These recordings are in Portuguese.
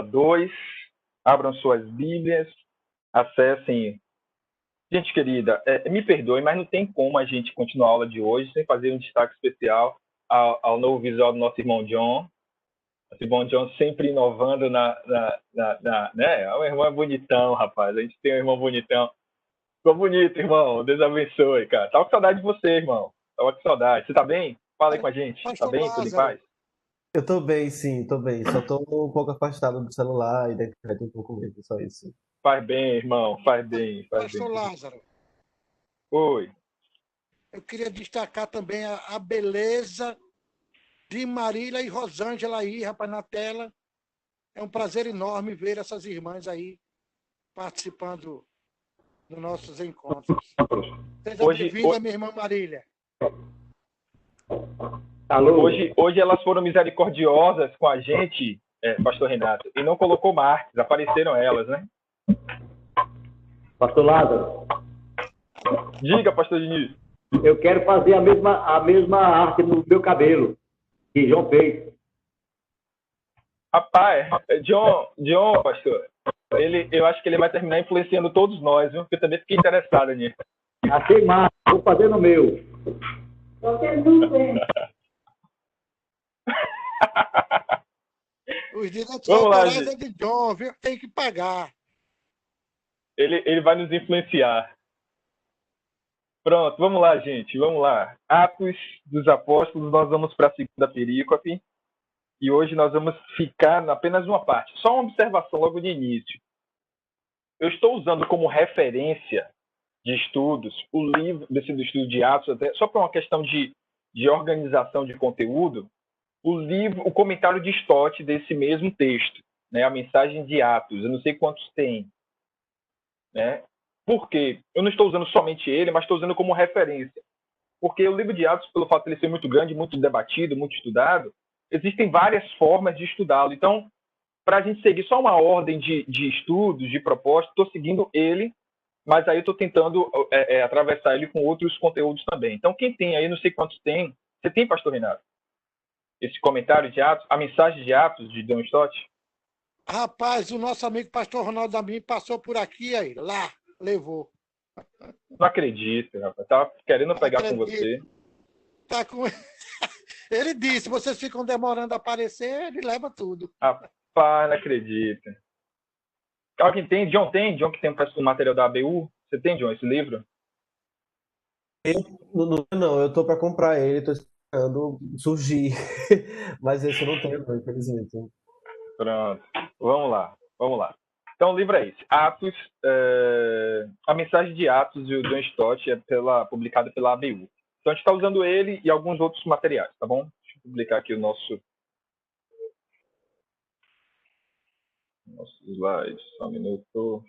2. Abram suas Bíblias, acessem. Gente querida, me perdoe, mas não tem como a gente continuar a aula de hoje sem fazer um destaque especial ao novo visual do nosso irmão John. Nosso irmão John sempre inovando né? É um irmão bonitão, rapaz. A gente tem um irmão bonitão. Ficou bonito, irmão. Deus abençoe, cara. Tava com saudade de você, irmão. Tava com saudade. Você tá bem? Fala aí com a gente. Tá Pastor bem? Tudo em paz? Lázaro, Eu tô bem, sim, tô bem. Só tô um pouco afastado do celular e da internet um pouco mesmo, só isso. Faz bem, irmão. Faz bem, faz bem. Pastor Lázaro, Oi. eu queria destacar também a beleza de Marília e Rosângela aí, rapaz, na tela. É um prazer enorme ver essas irmãs aí participando dos nossos encontros. Seja bem-vinda, minha irmã Marília. Alô? Hoje elas foram misericordiosas com a gente, pastor Renato, e não colocou Marques, apareceram elas, né? Pastor Lázaro, Diga, pastor Diniz. eu quero fazer a mesma arte no meu cabelo que João fez. Rapaz, John, pastor, eu acho que ele vai terminar influenciando todos nós, viu? Porque eu também fiquei interessado nisso. Achei massa, vou fazer no meu. Você não tem. Os direitos Vamos lá, autorais gente. é de John, viu? Tem que pagar. Ele vai nos influenciar. Pronto, vamos lá, gente. Vamos lá. Atos dos Apóstolos, nós vamos para a segunda perícope. E hoje nós vamos ficar apenas uma parte. Só uma observação logo de início. Eu estou usando como referência de estudos o livro desse do estudo de Atos, até, só por uma questão de organização de conteúdo, o comentário de Stott desse mesmo texto, né, a mensagem de Atos. Eu não sei quantos tem, né? Por quê? Eu não estou usando somente ele, mas estou usando como referência. Porque o livro de Atos, pelo fato de ele ser muito grande, muito debatido, muito estudado, existem várias formas de estudá-lo. Então, para a gente seguir só uma ordem de estudos, de propostas, estou seguindo ele, mas aí estou tentando atravessar ele com outros conteúdos também. Então, quem tem aí, não sei quantos tem. Você tem, pastor Renato? Esse comentário de Atos, a mensagem de Atos de John Stott? Rapaz, o nosso amigo pastor Ronaldo Amin passou por aqui aí, lá, levou. Não acredito, rapaz. Estava querendo pegar com você. Tá com... Ele disse, vocês ficam demorando a aparecer, ele leva tudo. Rapaz, não acredito. Alguém tem? John tem? John que tem o material da ABU? Você tem, John, esse livro? Não, eu tô para comprar ele, tô esperando surgir. Mas esse eu não tenho, não, infelizmente. Pronto. Vamos lá. Então, o livro é esse. Atos, a mensagem de Atos de John Stott é publicada pela ABU. Então, a gente está usando ele e alguns outros materiais, tá bom? Deixa eu publicar aqui o nosso slide. Só um minuto.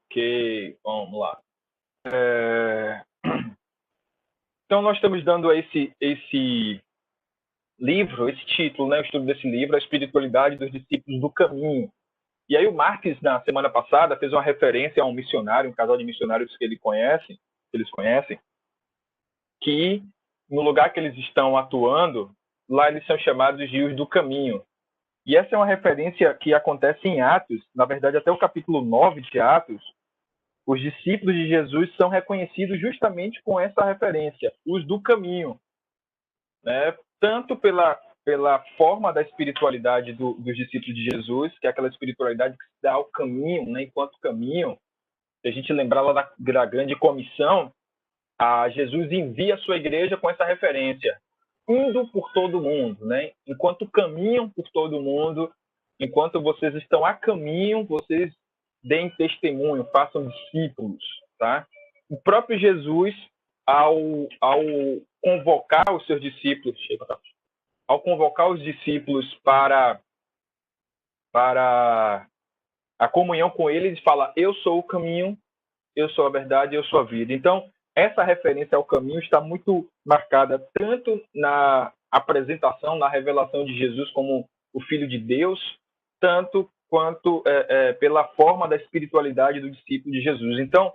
Ok, vamos lá. Então, nós estamos dando esse livro, esse título, né, o estudo desse livro, A Espiritualidade dos Discípulos do Caminho. E aí o Marques, na semana passada, fez uma referência a um missionário, um casal de missionários que eles conhecem, que no lugar que eles estão atuando, lá eles são chamados de os do caminho. E essa é uma referência que acontece em Atos, na verdade até o capítulo 9 de Atos, os discípulos de Jesus são reconhecidos justamente com essa referência, os do caminho, né? Tanto pela forma da espiritualidade dos discípulos de Jesus, que é aquela espiritualidade que se dá ao caminho, né? Enquanto caminho, se a gente lembrar lá da grande comissão, Jesus envia a sua igreja com essa referência, indo por todo mundo, né? Enquanto caminham por todo mundo, enquanto vocês estão a caminho, vocês deem testemunho, façam discípulos, tá? O próprio Jesus, ao convocar os seus discípulos, para a comunhão com ele, ele fala: eu sou o caminho, eu sou a verdade, eu sou a vida. Então, essa referência ao caminho está muito marcada tanto na apresentação, na revelação de Jesus como o Filho de Deus, tanto quanto pela forma da espiritualidade do discípulo de Jesus. Então,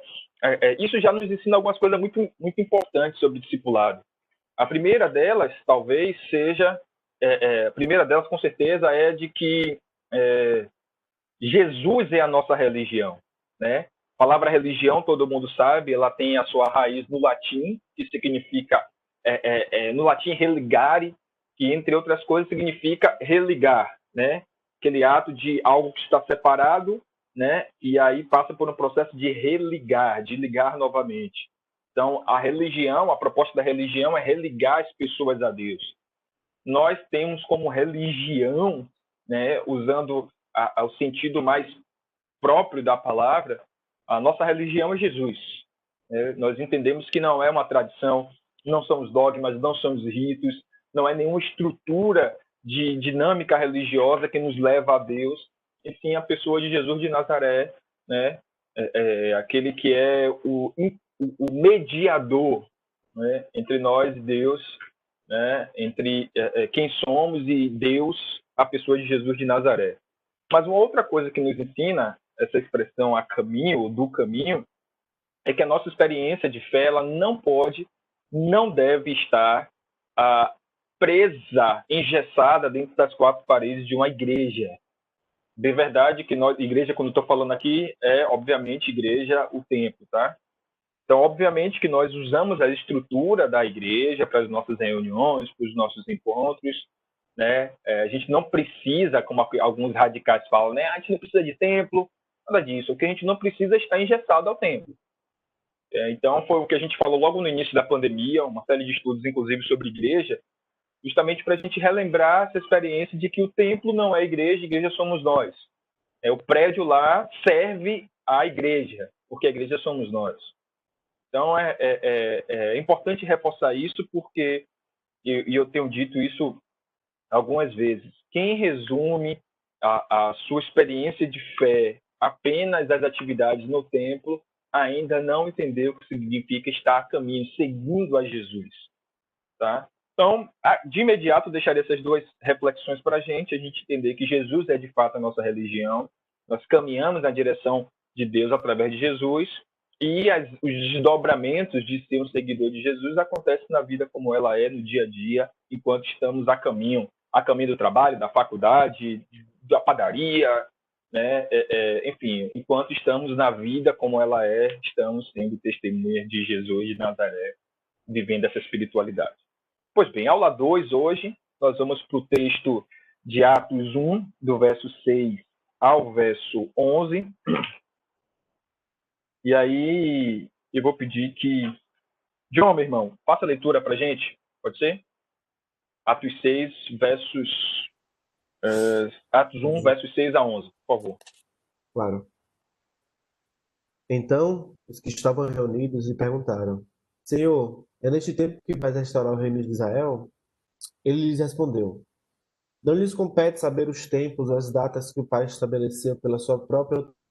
isso já nos ensina algumas coisas muito, muito importantes sobre discipulado. A primeira delas, talvez, seja... a primeira delas, com certeza, é de que Jesus é a nossa religião, né? A palavra religião, todo mundo sabe, ela tem a sua raiz no latim, que significa, no latim, religare, que, entre outras coisas, significa religar, né? Aquele ato de algo que está separado, né? E aí passa por um processo de religar, de ligar novamente. Então, a religião, a proposta da religião é religar as pessoas a Deus. Nós temos como religião, né, usando o sentido mais próprio da palavra, a nossa religião é Jesus. Nós entendemos que não é uma tradição, não são os dogmas, não são os ritos, não é nenhuma estrutura de dinâmica religiosa que nos leva a Deus, e sim a pessoa de Jesus de Nazaré, né? Aquele que é o mediador, né, entre nós e Deus, né, entre quem somos e Deus, a pessoa de Jesus de Nazaré. Mas uma outra coisa que nos ensina essa expressão a caminho, do caminho, é que a nossa experiência de fé ela não deve estar presa, engessada dentro das quatro paredes de uma igreja. De verdade que igreja, quando estou falando aqui, obviamente igreja, o templo, tá? Então, obviamente que nós usamos a estrutura da igreja para as nossas reuniões, para os nossos encontros, né? A gente não precisa, como alguns radicais falam, né? A gente não precisa de templo, nada disso. O que a gente não precisa é estar engessado ao templo. Então, foi o que a gente falou logo no início da pandemia, uma série de estudos, inclusive, sobre igreja, justamente para a gente relembrar essa experiência de que o templo não é igreja somos nós. O prédio lá serve à igreja, porque a igreja somos nós. Então, é importante reforçar isso, porque, e eu tenho dito isso algumas vezes, quem resume a sua experiência de fé apenas às atividades no templo, ainda não entendeu o que significa estar a caminho, seguindo a Jesus. Tá? Então, de imediato, eu deixaria essas duas reflexões para a gente entender que Jesus é de fato a nossa religião, nós caminhamos na direção de Deus através de Jesus, e os desdobramentos de ser um seguidor de Jesus acontecem na vida como ela é, no dia a dia, enquanto estamos a caminho do trabalho, da faculdade, da padaria, né? Enfim, enquanto estamos na vida como ela é, estamos sendo testemunhas de Jesus de Nazaré, vivendo essa espiritualidade. Pois bem, aula 2 hoje, nós vamos para o texto de Atos 1, do verso 6 ao verso 11. E aí, eu vou pedir que... João, meu irmão, faça a leitura para a gente, pode ser? Atos 6, versos... Atos 1, versos 6 a 11, por favor. Claro. Então, os que estavam reunidos lhe perguntaram: Senhor, é neste tempo que vais restaurar o reino de Israel? Ele lhes respondeu: Não lhes compete saber os tempos ou as datas que o Pai estabeleceu pela sua própria autoridade,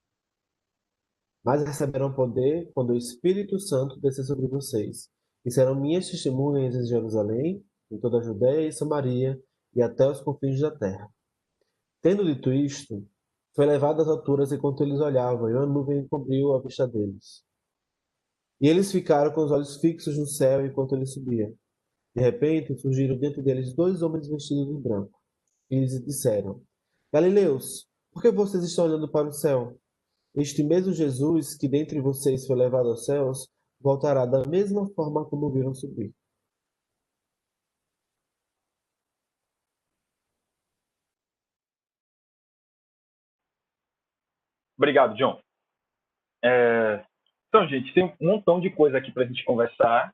mas receberão poder quando o Espírito Santo descer sobre vocês, e serão minhas testemunhas em Jerusalém, em toda a Judéia e Samaria, e até os confins da terra. Tendo dito isto, foi levado às alturas enquanto eles olhavam, e uma nuvem cobriu a vista deles. E eles ficaram com os olhos fixos no céu enquanto ele subia. De repente, surgiram dentro deles 2 homens vestidos de branco, e lhes disseram: Galileus, por que vocês estão olhando para o céu? Este mesmo Jesus, que dentre vocês foi levado aos céus, voltará da mesma forma como viram subir. Obrigado, John. Então, gente, tem um montão de coisa aqui para a gente conversar.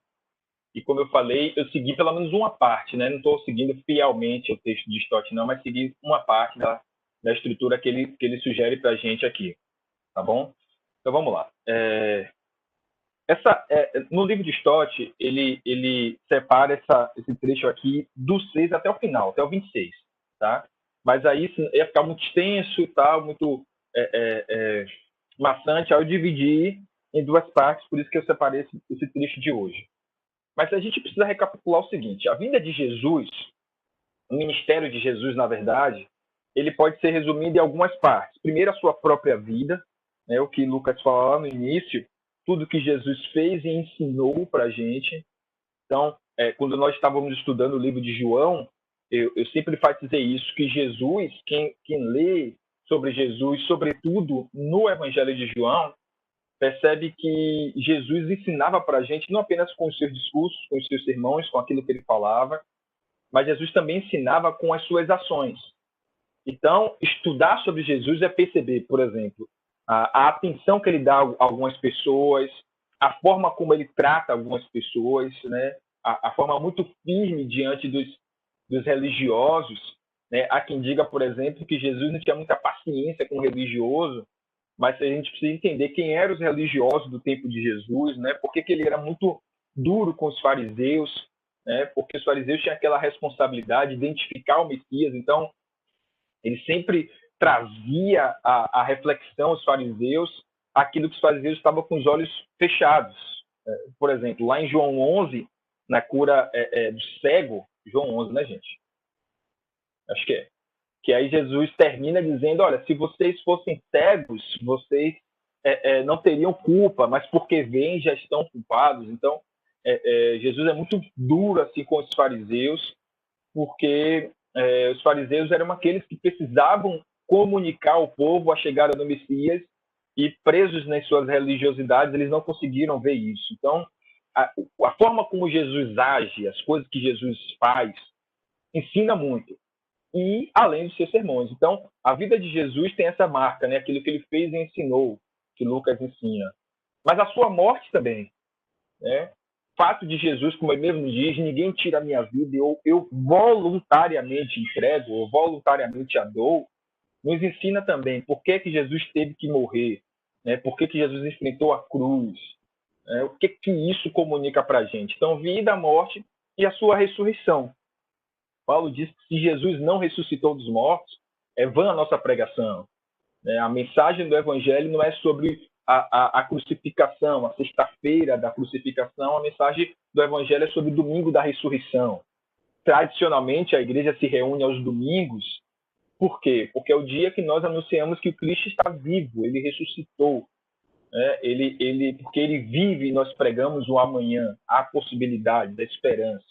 E como eu falei, eu segui pelo menos uma parte, né? Não estou seguindo fielmente o texto de Stott, não, mas segui uma parte da estrutura que ele sugere para a gente aqui. Tá bom? Então, vamos lá. No livro de Stott, ele separa esse trecho aqui do 6 até o final, até o 26. Tá? Mas aí ia ficar muito extenso e tal, muito maçante. Aí eu dividi em 2 partes, por isso que eu separei esse trecho de hoje. Mas a gente precisa recapitular o seguinte: a vinda de Jesus, o ministério de Jesus, na verdade, ele pode ser resumido em algumas partes. Primeiro, a sua própria vida, né, o que Lucas fala lá no início, tudo que Jesus fez e ensinou para a gente. Então, quando nós estávamos estudando o livro de João, eu sempre enfatizei isso, que Jesus, quem lê sobre Jesus, sobretudo no Evangelho de João, percebe que Jesus ensinava para a gente, não apenas com os seus discursos, com os seus sermões, com aquilo que ele falava, mas Jesus também ensinava com as suas ações. Então, estudar sobre Jesus é perceber, por exemplo, a atenção que ele dá a algumas pessoas, a forma como ele trata algumas pessoas, né? A forma muito firme diante dos religiosos. Né? Há quem diga, por exemplo, que Jesus não tinha muita paciência com o religioso, mas a gente precisa entender quem eram os religiosos do tempo de Jesus, né? Por que ele era muito duro com os fariseus, né? Porque os fariseus tinham aquela responsabilidade de identificar o Messias. Então, ele sempre trazia a reflexão aos fariseus, aquilo que os fariseus estavam com os olhos fechados. Por exemplo, lá em João 11, na cura do cego, João 11, né, gente? Acho que é. Que aí Jesus termina dizendo, olha, se vocês fossem cegos, vocês não teriam culpa, mas porque veem, já estão culpados. Então, Jesus é muito duro assim com os fariseus, porque os fariseus eram aqueles que precisavam comunicar ao povo a chegada do Messias e presos nas suas religiosidades, eles não conseguiram ver isso. Então, a forma como Jesus age, as coisas que Jesus faz, ensina muito. E além dos seus sermões. Então, a vida de Jesus tem essa marca, né? Aquilo que ele fez e ensinou, que Lucas ensina. Mas a sua morte também, né? O fato de Jesus, como ele mesmo diz, ninguém tira a minha vida, eu voluntariamente entrego, ou voluntariamente a dou, nos ensina também por que Jesus teve que morrer, né? Por que Jesus enfrentou a cruz, né? O que isso comunica para a gente. Então, vida, morte e a sua ressurreição. Paulo diz que se Jesus não ressuscitou dos mortos, é vã a nossa pregação. A mensagem do Evangelho não é sobre a crucificação, a sexta-feira da crucificação. A mensagem do Evangelho é sobre o domingo da ressurreição. Tradicionalmente, a igreja se reúne aos domingos. Por quê? Porque é o dia que nós anunciamos que o Cristo está vivo, ele ressuscitou. Porque ele vive e nós pregamos o amanhã, a possibilidade da esperança.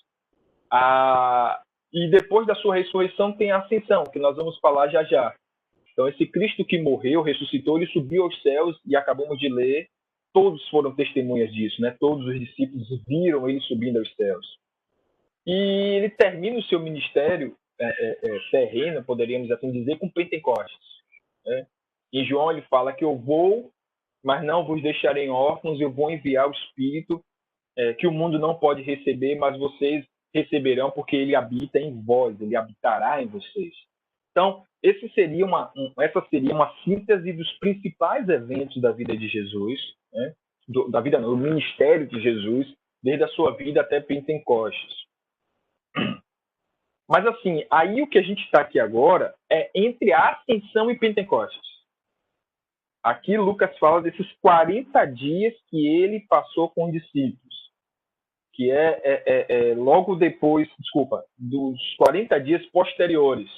E depois da sua ressurreição tem a ascensão, que nós vamos falar já já. Então, esse Cristo que morreu, ressuscitou, ele subiu aos céus e acabamos de ler, todos foram testemunhas disso, né? Todos os discípulos viram ele subindo aos céus. E ele termina o seu ministério terreno, poderíamos assim dizer, com Pentecostes. Né? Em João ele fala que eu vou, mas não vos deixarei órfãos, eu vou enviar o Espírito que o mundo não pode receber, mas vocês receberão porque ele habita em vós, ele habitará em vocês. Então, essa seria uma síntese dos principais eventos da vida de Jesus, né? Do ministério de Jesus, desde a sua vida até Pentecostes. Mas, assim, aí o que a gente está aqui agora é entre a Ascensão e Pentecostes. Aqui Lucas fala desses 40 dias que ele passou com os discípulos, que logo depois, dos 40 dias posteriores,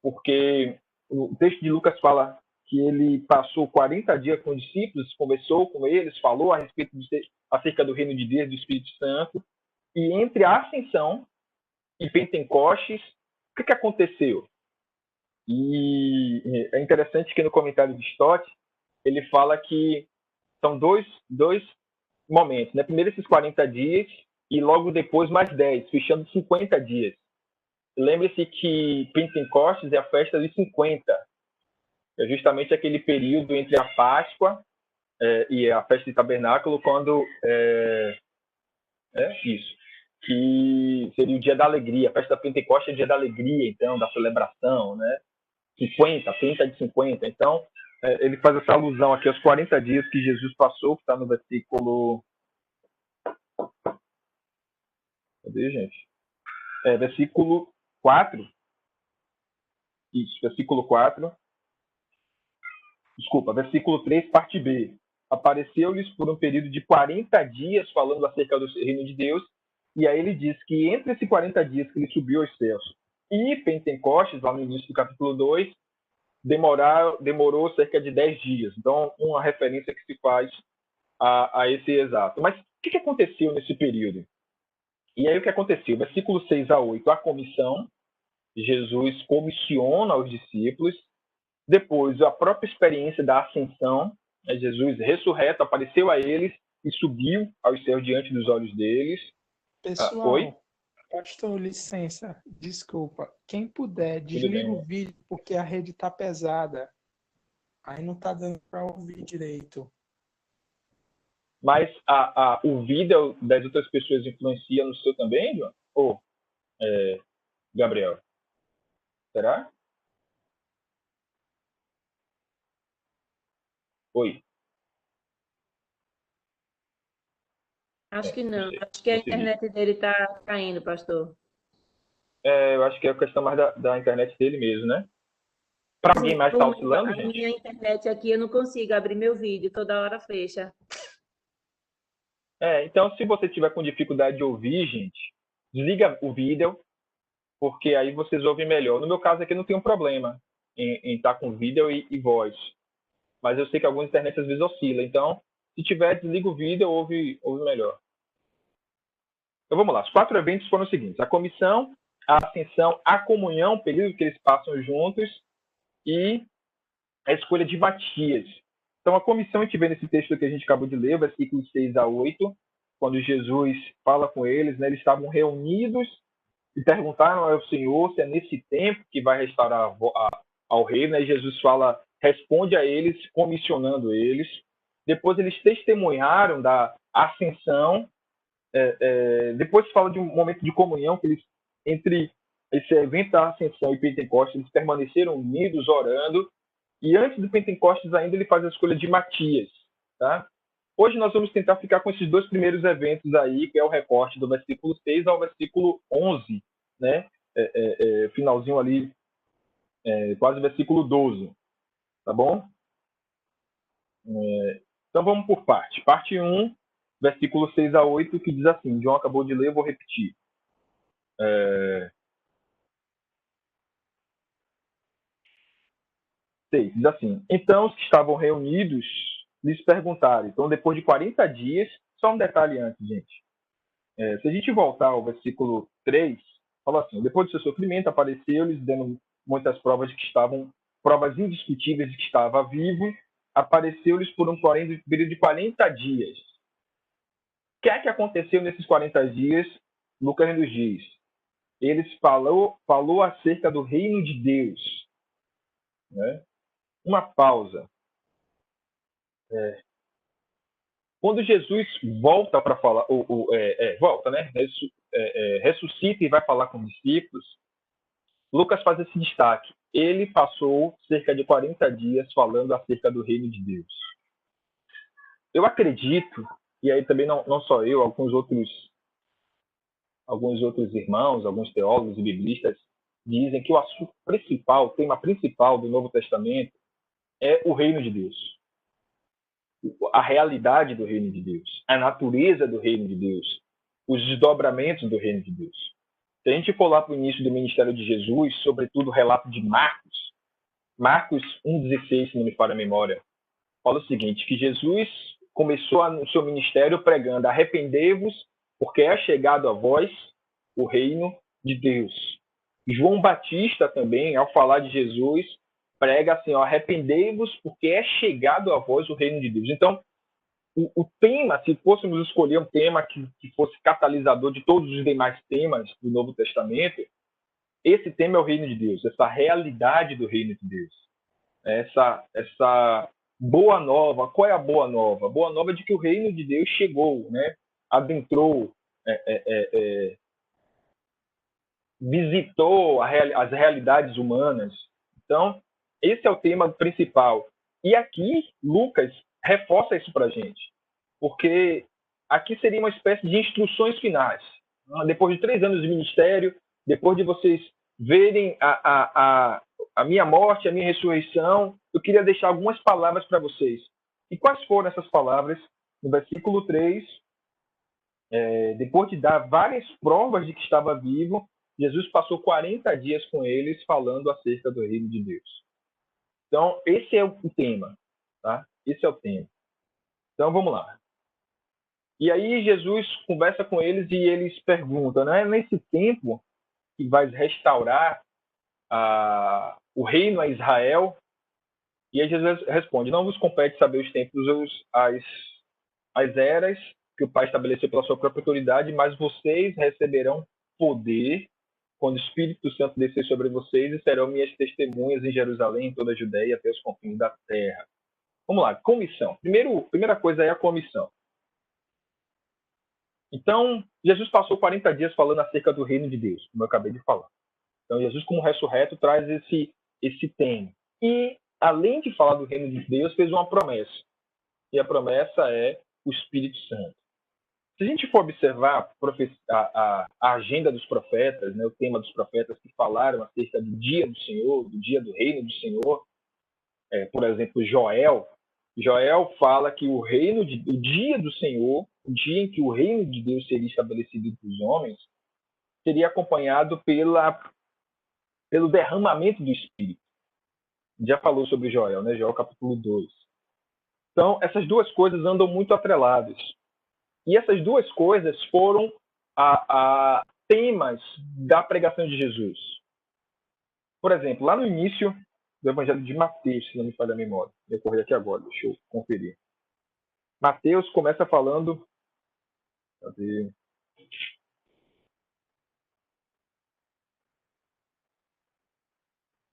porque o texto de Lucas fala que ele passou 40 dias com os discípulos, conversou com eles, falou a respeito acerca do reino de Deus, do Espírito Santo, e entre a Ascensão e Pentecostes, o que aconteceu? E é interessante que no comentário de Stott, ele fala que são dois momentos, né? Primeiro esses 40 dias e logo depois mais 10, fechando 50 dias. Lembre-se que Pentecostes é a festa de 50. É justamente aquele período entre a Páscoa e a festa de tabernáculo, quando isso, que seria o dia da alegria. A festa da Pentecostes é o dia da alegria, então, da celebração, né? 50, 30 de 50. Então, ele faz essa alusão aqui aos 40 dias que Jesus passou, que está no versículo... Cadê, gente? Versículo 4. Isso, versículo 4. Desculpa, versículo 3, parte B. Apareceu-lhes por um período de 40 dias falando acerca do reino de Deus, e aí ele diz que entre esses 40 dias que ele subiu aos céus e Pentecostes, lá no início do capítulo 2, demorou cerca de 10 dias. Então, uma referência que se faz a esse exato. Mas o que aconteceu nesse período? E aí o que aconteceu? Versículo 6 a 8, a comissão, Jesus comissiona aos discípulos. Depois, a própria experiência da ascensão, Jesus ressurreto apareceu a eles e subiu aos céus diante dos olhos deles. Pessoal, Oi? pastor, licença, desculpa. Quem puder, Tudo desliga bem. o vídeo porque a rede tá pesada. Aí não tá dando para ouvir direito. Mas o vídeo das outras pessoas influencia no seu também, João? Ou, Gabriel? Será? Oi? Acho que Não não. sei. Acho que a Você diz. internet dele está caindo, pastor. Eu acho que é a questão mais da internet dele mesmo, né? Para alguém mais está oscilando, A gente? minha internet aqui, eu não consigo abrir meu vídeo, toda hora fecha. Então, se você tiver com dificuldade de ouvir, gente, desliga o vídeo, porque aí vocês ouvem melhor. No meu caso aqui não tem um problema em estar com vídeo e voz. Mas eu sei que algumas internet às vezes oscila. Então, se tiver, desliga o vídeo, ouve melhor. Então vamos lá. Os 4 eventos foram os seguintes: a comissão, a ascensão, a comunhão, o período que eles passam juntos, e a escolha de Matias. Então, a comissão, a gente vê nesse texto que a gente acabou de ler, versículos 6 a 8, quando Jesus fala com eles, né, eles estavam reunidos e perguntaram ao Senhor se é nesse tempo que vai restaurar ao reino, né, e Jesus responde a eles, comissionando eles. Depois, eles testemunharam da ascensão. Depois, fala de um momento de comunhão, que eles, entre esse evento da ascensão e Pentecostes, eles permaneceram unidos, orando. E antes do Pentecostes ainda, ele faz a escolha de Matias. Tá? Hoje nós vamos tentar ficar com esses 2 primeiros eventos aí, que é o recorte do versículo 6 ao versículo 11, né? Finalzinho ali, quase o versículo 12. Tá bom? Então vamos por parte. Parte 1, versículo 6 a 8, que diz assim, João acabou de ler, eu vou repetir. Diz assim: então os que estavam reunidos lhes perguntaram. Então, depois de 40 dias, só um detalhe antes, gente. Se a gente voltar ao versículo 3, fala assim: depois do seu sofrimento, apareceu-lhes, dando muitas provas provas indiscutíveis de que estava vivo, apareceu-lhes por um período de 40 dias. O que é que aconteceu nesses 40 dias? Lucas nos diz: eles falou acerca do reino de Deus. Né? Uma pausa. Quando Jesus volta para falar, volta, né? Ressuscita e vai falar com os discípulos, Lucas faz esse destaque. Ele passou cerca de 40 dias falando acerca do reino de Deus. Eu acredito, e aí também não só eu, alguns outros irmãos, alguns teólogos e biblistas dizem que o assunto principal, o tema principal do Novo Testamento é o reino de Deus. A realidade do reino de Deus, a natureza do reino de Deus, os desdobramentos do reino de Deus. Se a gente for lá para o início do ministério de Jesus, sobretudo o relato de Marcos 1,16, se não me falha a memória, fala o seguinte, que Jesus começou o seu ministério pregando: arrependei-vos, porque é chegado a vós o reino de Deus. João Batista também, ao falar de Jesus, prega assim: arrependei-vos, porque é chegado a vós o reino de Deus. Então, o tema, se fôssemos escolher um tema que fosse catalisador de todos os demais temas do Novo Testamento, esse tema é o reino de Deus, essa realidade do reino de Deus. Essa boa nova. Qual é a boa nova? A boa nova é de que o reino de Deus chegou, né? Adentrou, visitou as realidades humanas. Então, esse é o tema principal. E aqui, Lucas reforça isso para a gente, porque aqui seria uma espécie de instruções finais. Depois de 3 anos de ministério, depois de vocês verem a minha morte, a minha ressurreição, eu queria deixar algumas palavras para vocês. E quais foram essas palavras? No versículo 3, depois de dar várias provas de que estava vivo, Jesus passou 40 dias com eles falando acerca do reino de Deus. Então, esse é o tema. Tá? Esse é o tema. Então, vamos lá. E aí Jesus conversa com eles e eles perguntam, não é nesse tempo que vai restaurar o reino a Israel? E aí Jesus responde, não vos compete saber os tempos, as eras que o Pai estabeleceu pela sua própria autoridade, mas vocês receberão poder quando o Espírito Santo descer sobre vocês e serão minhas testemunhas em Jerusalém, em toda a Judéia e até os confins da terra. Vamos lá, comissão. Primeira coisa é a comissão. Então, Jesus passou 40 dias falando acerca do reino de Deus, como eu acabei de falar. Então, Jesus, como ressurreto, traz esse tema. E, além de falar do reino de Deus, fez uma promessa. E a promessa é o Espírito Santo. Se a gente for observar a agenda dos profetas, né, o tema dos profetas que falaram acerca do dia do Senhor, do dia do reino do Senhor, por exemplo, Joel fala que o dia do Senhor, o dia em que o reino de Deus seria estabelecido entre os homens, seria acompanhado pelo derramamento do Espírito. Já falou sobre Joel, né? Joel capítulo 2. Então, essas duas coisas andam muito atreladas. E essas duas coisas foram temas da pregação de Jesus. Por exemplo, lá no início do Evangelho de Mateus, se não me falha a memória. Vou correr aqui agora, deixa eu conferir. Mateus começa falando... Cadê?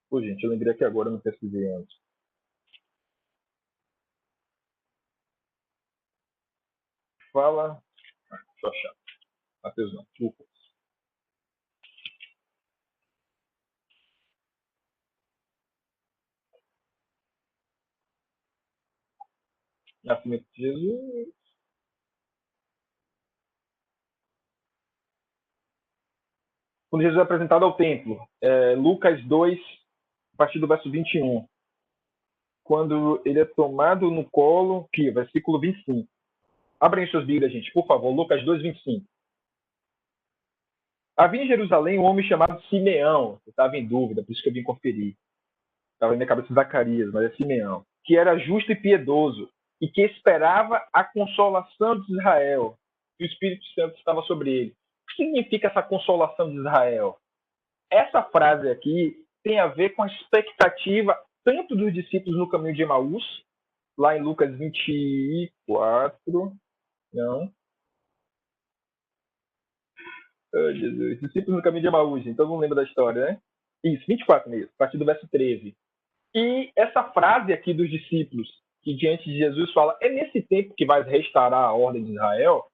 Pô, gente, eu lembrei aqui agora, não pesquisei antes. Fala... deixa eu achar. Mateus não, Lucas. Nascimento de Jesus. Quando Jesus é apresentado ao templo, Lucas 2, a partir do verso 21. Quando ele é tomado no colo, que versículo 25. Abrem suas Bíblias, gente, por favor. Lucas 2, 25. Havia em Jerusalém um homem chamado Simeão. Eu estava em dúvida, por isso que eu vim conferir. Estava na minha cabeça Zacarias, mas é Simeão. Que era justo e piedoso, e que esperava a consolação de Israel. E o Espírito Santo estava sobre ele. O que significa essa consolação de Israel? Essa frase aqui tem a ver com a expectativa tanto dos discípulos no caminho de Emaús, lá em Lucas 24... Não. Oh, Jesus. Discípulos no caminho de Emaús. Então não lembra da história, né? Isso, 24 mesmo, a partir do verso 13. E essa frase aqui dos discípulos, que diante de Jesus fala, é nesse tempo que vai restaurar a ordem de Israel?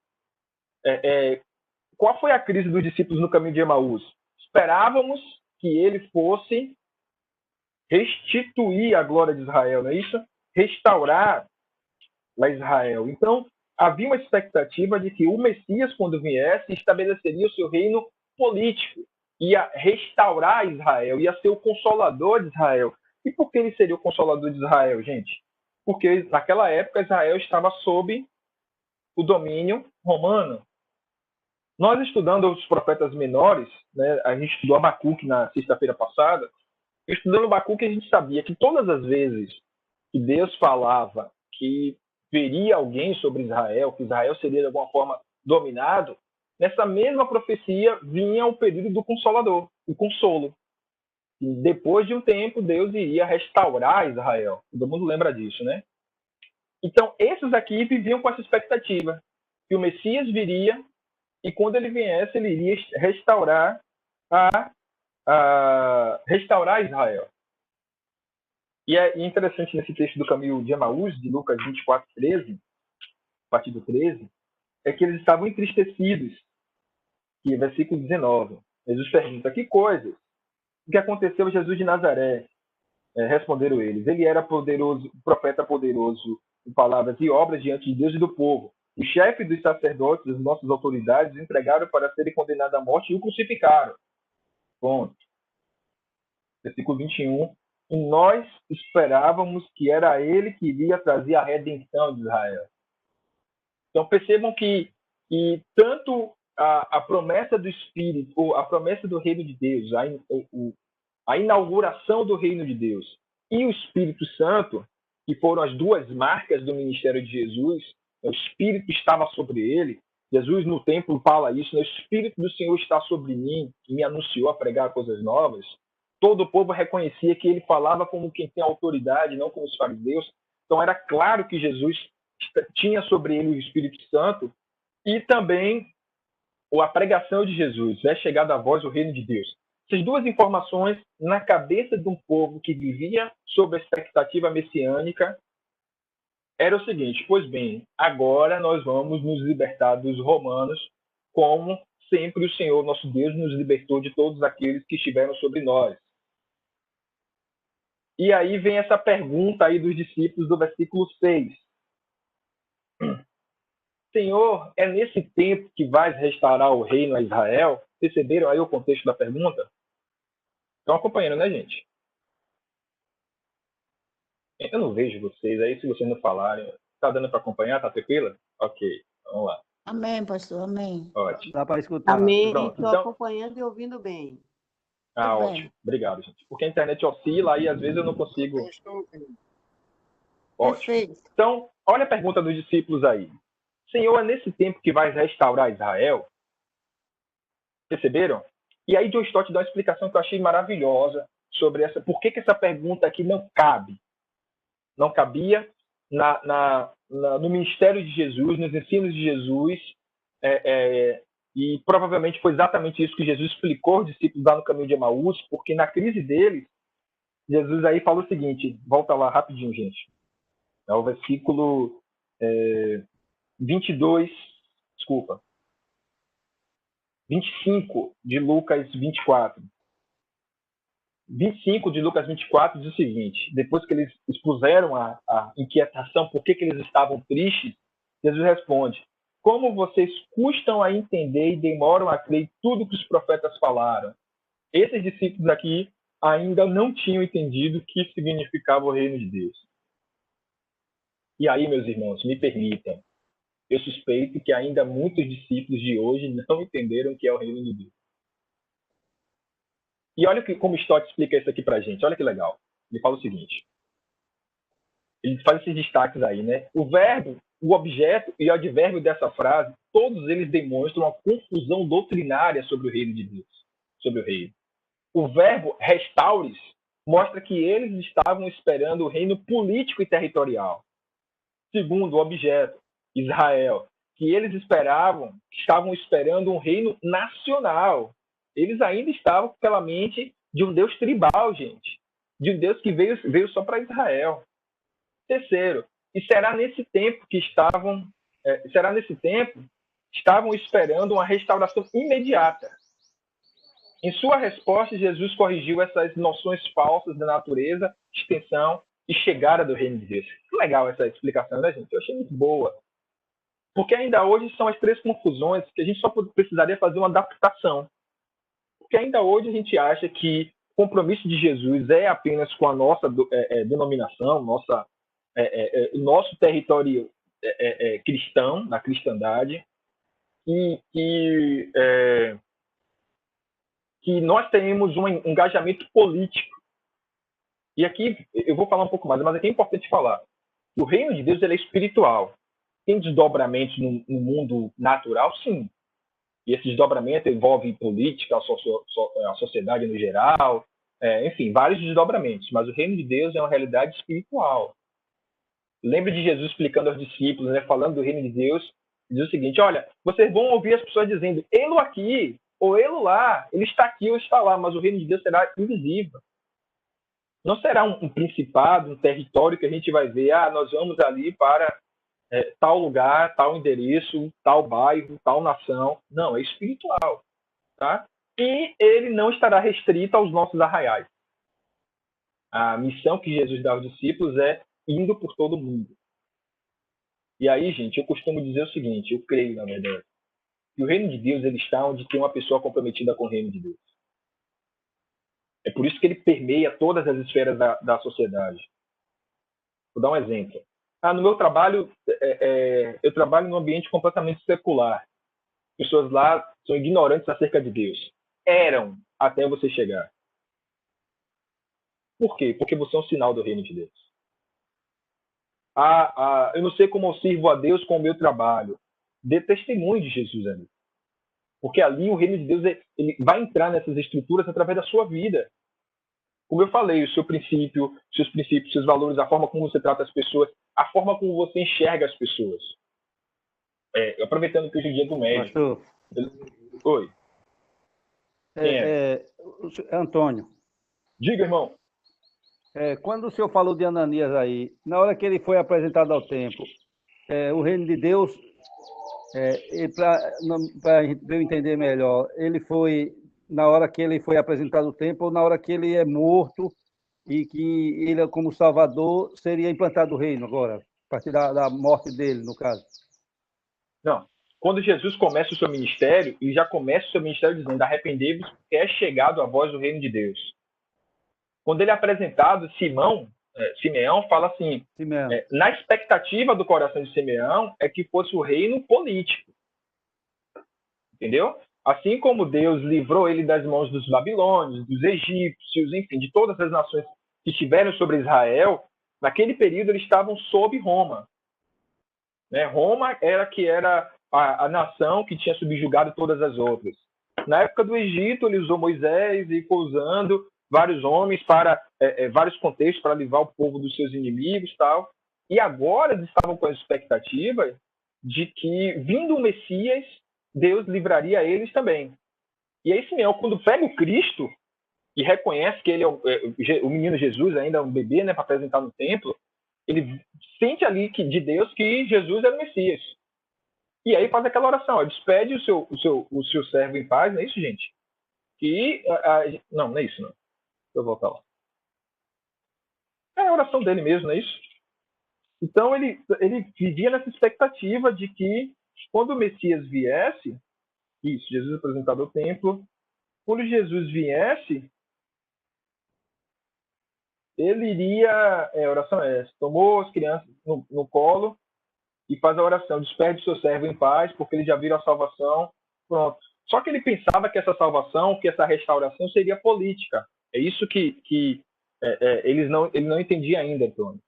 Qual foi a crise dos discípulos no caminho de Emaús? Esperávamos que ele fosse restituir a glória de Israel, não é isso? Restaurar a Israel. Então, havia uma expectativa de que o Messias, quando viesse, estabeleceria o seu reino político, ia restaurar Israel, ia ser o consolador de Israel. E por que ele seria o consolador de Israel, gente? Porque naquela época Israel estava sob o domínio romano. Nós estudando os profetas menores, né, a gente estudou Abacuque na sexta-feira passada, estudando Abacuque a gente sabia que todas as vezes que Deus falava que veria alguém sobre Israel, que Israel seria de alguma forma dominado, nessa mesma profecia vinha o período do Consolador, o consolo. E depois de um tempo, Deus iria restaurar Israel. Todo mundo lembra disso, né? Então, esses aqui viviam com essa expectativa, que o Messias viria e quando ele viesse, ele iria restaurar Israel. E é interessante nesse texto do caminho de Emaús, de Lucas 24, 13, a partir do 13, é que eles estavam entristecidos. E versículo 19, Jesus pergunta, que coisas? O que aconteceu a Jesus de Nazaré? Responderam eles. Ele era poderoso, profeta poderoso em palavras e obras diante de Deus e do povo. O chefe dos sacerdotes, as nossas autoridades, entregaram para serem condenados à morte e o crucificaram. Ponto. Versículo 21. E nós esperávamos que era ele que iria trazer a redenção de Israel. Então percebam que tanto a promessa do Espírito, ou a promessa do reino de Deus, a inauguração do reino de Deus e o Espírito Santo, que foram as duas marcas do ministério de Jesus, o Espírito estava sobre ele. Jesus no templo fala isso, né? O Espírito do Senhor está sobre mim, que me anunciou a pregar coisas novas. Todo o povo reconhecia que ele falava como quem tem autoridade, não como os fariseus. Então era claro que Jesus tinha sobre ele o Espírito Santo, e também a pregação de Jesus, é chegada a vós o reino de Deus. Essas duas informações na cabeça de um povo que vivia sob a expectativa messiânica era o seguinte: pois bem, agora nós vamos nos libertar dos romanos, como sempre o Senhor nosso Deus nos libertou de todos aqueles que estiveram sobre nós. E aí vem essa pergunta aí dos discípulos do versículo 6. Senhor, é nesse tempo que vais restaurar o reino a Israel? Perceberam aí o contexto da pergunta? Estão acompanhando, né, gente? Eu não vejo vocês aí, se vocês não falarem. Tá dando para acompanhar? Tá tranquila? Ok, vamos lá. Amém, pastor, amém. Ótimo. Dá para escutar. Amém. Pronto, Estou então... acompanhando e ouvindo bem. Ótimo. Obrigado, gente. Porque a internet oscila e às vezes eu não consigo... Ótimo. Perfeito. Então, olha a pergunta dos discípulos aí. Senhor, é nesse tempo que vais restaurar Israel? Perceberam? E aí John Stott dá uma explicação que eu achei maravilhosa sobre essa. Por que essa pergunta aqui não cabe? Não cabia no ministério de Jesus, nos ensinos de Jesus, e provavelmente foi exatamente isso que Jesus explicou aos discípulos lá no caminho de Emaús, porque na crise deles, Jesus aí fala o seguinte, volta lá rapidinho, gente. É o versículo 25 de Lucas 24. 25 de Lucas 24 diz o seguinte: depois que eles expuseram a inquietação, por que eles estavam tristes, Jesus responde: como vocês custam a entender e demoram a crer em tudo que os profetas falaram? Esses discípulos aqui ainda não tinham entendido o que significava o reino de Deus. E aí, meus irmãos, me permitam, eu suspeito que ainda muitos discípulos de hoje não entenderam o que é o reino de Deus. E olha como Stott explica isso aqui pra gente. Olha que legal. Ele fala o seguinte. Ele faz esses destaques aí, né? O verbo, o objeto e o advérbio dessa frase, todos eles demonstram uma confusão doutrinária sobre o reino de Deus, sobre o reino. O verbo restaures mostra que eles estavam esperando o reino político e territorial. Segundo, o objeto, Israel, que eles estavam esperando um reino nacional. Eles ainda estavam pela mente de um Deus tribal, gente. De um Deus que veio só para Israel. Terceiro, e será nesse tempo que estavam esperando uma restauração imediata. Em sua resposta, Jesus corrigiu essas noções falsas da natureza, extensão e chegada do reino de Deus. Que legal essa explicação, né, gente? Eu achei muito boa. Porque ainda hoje são as três confusões que a gente só precisaria fazer uma adaptação. Porque ainda hoje a gente acha que o compromisso de Jesus é apenas com a nossa denominação, nosso território cristão, na cristandade, que nós tenhamos um engajamento político. E aqui eu vou falar um pouco mais, mas aqui é importante falar. O reino de Deus ele é espiritual. Tem desdobramentos no mundo natural, sim. E esse desdobramento envolve política, a sociedade no geral, enfim, vários desdobramentos. Mas o reino de Deus é uma realidade espiritual. Lembre de Jesus explicando aos discípulos, né, falando do reino de Deus, diz o seguinte: olha, vocês vão ouvir as pessoas dizendo, ele aqui, ou ele lá, ele está aqui ou está lá, mas o reino de Deus será invisível. Não será um principado, um território que a gente vai ver, nós vamos ali para tal lugar, tal endereço, tal bairro, tal nação. Não, é espiritual. Tá? E ele não estará restrito aos nossos arraiais. A missão que Jesus dá aos discípulos é indo por todo mundo. E aí, gente, eu costumo dizer o seguinte, eu creio, na verdade, que o reino de Deus ele está onde tem uma pessoa comprometida com o reino de Deus. É por isso que ele permeia todas as esferas da sociedade. Vou dar um exemplo. No meu trabalho, eu trabalho num ambiente completamente secular. Pessoas lá são ignorantes acerca de Deus. Eram até você chegar. Por quê? Porque você é um sinal do reino de Deus. Eu não sei como eu sirvo a Deus com o meu trabalho. Dê testemunho de Jesus ali. Porque ali o reino de Deus ele vai entrar nessas estruturas através da sua vida. Como eu falei, o seu princípio, seus princípios, seus valores, a forma como você trata as pessoas, a forma como você enxerga as pessoas. Aproveitando que hoje é dia do médico. Pastor, Oi. Quem Antônio, Diga, irmão. quando o senhor falou de Ananias aí, na hora que ele foi apresentado ao templo, o reino de Deus, para eu entender melhor, ele foi na hora que ele foi apresentado ao templo ou na hora que ele é morto e que ele, como Salvador, seria implantado o reino agora, a partir da morte dele, no caso? Não. Quando Jesus começa o seu ministério, ele já começa o seu ministério dizendo: arrependei-vos, porque é chegado a vós o reino de Deus. Quando ele é apresentado, Simeão fala assim, na expectativa do coração de Simeão é que fosse o reino político. Entendeu? Assim como Deus livrou ele das mãos dos babilônios, dos egípcios, enfim, de todas as nações que estiveram sobre Israel, naquele período eles estavam sob Roma. Roma era a nação que tinha subjugado todas as outras. Na época do Egito, ele usou Moisés e foi usando vários homens para vários contextos para livrar o povo dos seus inimigos, tal. E agora eles estavam com a expectativa de que, vindo o Messias, Deus livraria eles também. E aí Simeão, quando pega o Cristo e reconhece que ele é o menino Jesus, ainda é um bebê, para apresentar no templo, ele sente ali de Deus que Jesus era o Messias. E aí faz aquela oração, despede o seu servo em paz, não é isso, gente? Não é isso, não. Deixa eu voltar lá. É a oração dele mesmo, não é isso? Então ele vivia nessa expectativa de que quando o Messias viesse, Jesus apresentado ao templo, quando Jesus viesse, ele iria, a oração é essa, tomou as crianças no colo e faz a oração, despede seu servo em paz, porque ele já viram a salvação, pronto. Só que ele pensava que essa salvação, que essa restauração seria política. É isso que ele não entendia ainda, Antônio.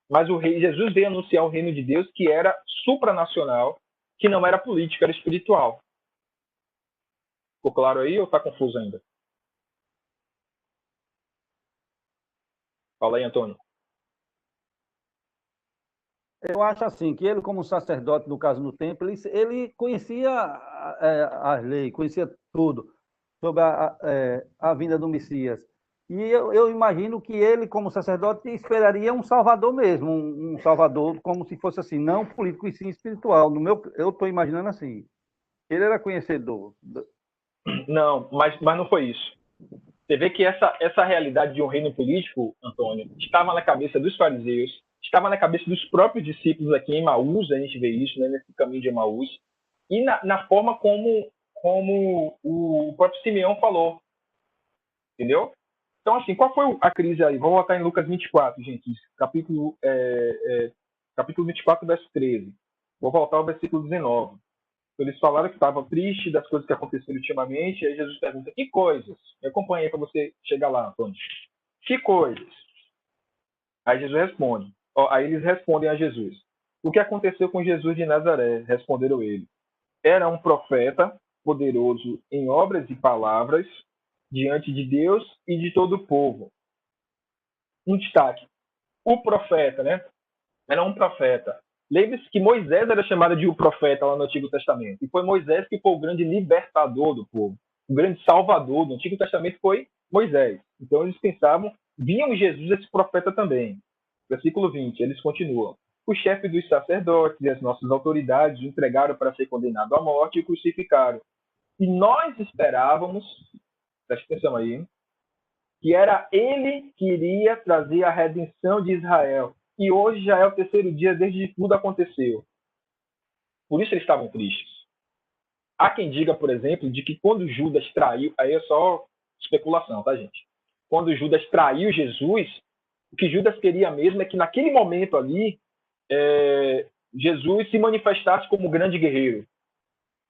Mas Jesus veio anunciar o reino de Deus que era supranacional, que não era político, era espiritual. Ficou claro aí ou está confuso ainda? Fala aí, Antônio. Eu acho assim, que ele, como sacerdote, no caso no templo, ele conhecia as leis, conhecia tudo sobre a vinda do Messias. E eu imagino que ele, como sacerdote, esperaria um salvador mesmo, um salvador como se fosse assim, não político e sim espiritual. Eu estou imaginando assim. Ele era conhecedor. Não, mas não foi isso. Você vê que essa realidade de um reino político, Antônio, estava na cabeça dos fariseus, estava na cabeça dos próprios discípulos aqui em Emaús, a gente vê isso, nesse caminho de Emaús, e na forma como o próprio Simeão falou. Entendeu? Então, assim, qual foi a crise aí? Vamos voltar em Lucas 24, gente. Capítulo 24, verso 13. Vou voltar ao versículo 19. Eles falaram que estavam tristes das coisas que aconteceram ultimamente, e aí Jesus pergunta, que coisas? Me acompanha aí para você chegar lá, Antônio. Que coisas? Aí Jesus responde. Aí eles respondem a Jesus. O que aconteceu com Jesus de Nazaré? Responderam ele. Era um profeta, poderoso em obras e palavras, diante de Deus e de todo o povo. Um destaque. O profeta, era um profeta. Lembre-se que Moisés era chamado de o profeta lá no Antigo Testamento. E foi Moisés que foi o grande libertador do povo. O grande salvador do Antigo Testamento foi Moisés. Então eles pensavam, viam em Jesus esse profeta também. Versículo 20, eles continuam. O chefe dos sacerdotes e as nossas autoridades o entregaram para ser condenado à morte e o crucificaram. E nós esperávamos, preste atenção aí, que era ele que iria trazer a redenção de Israel. E hoje já é o terceiro dia desde que tudo aconteceu. Por isso eles estavam tristes. Há quem diga, por exemplo, de que quando Judas traiu, aí é só especulação, tá, gente? Quando Judas traiu Jesus, o que Judas queria mesmo é que naquele momento ali, Jesus se manifestasse como grande guerreiro.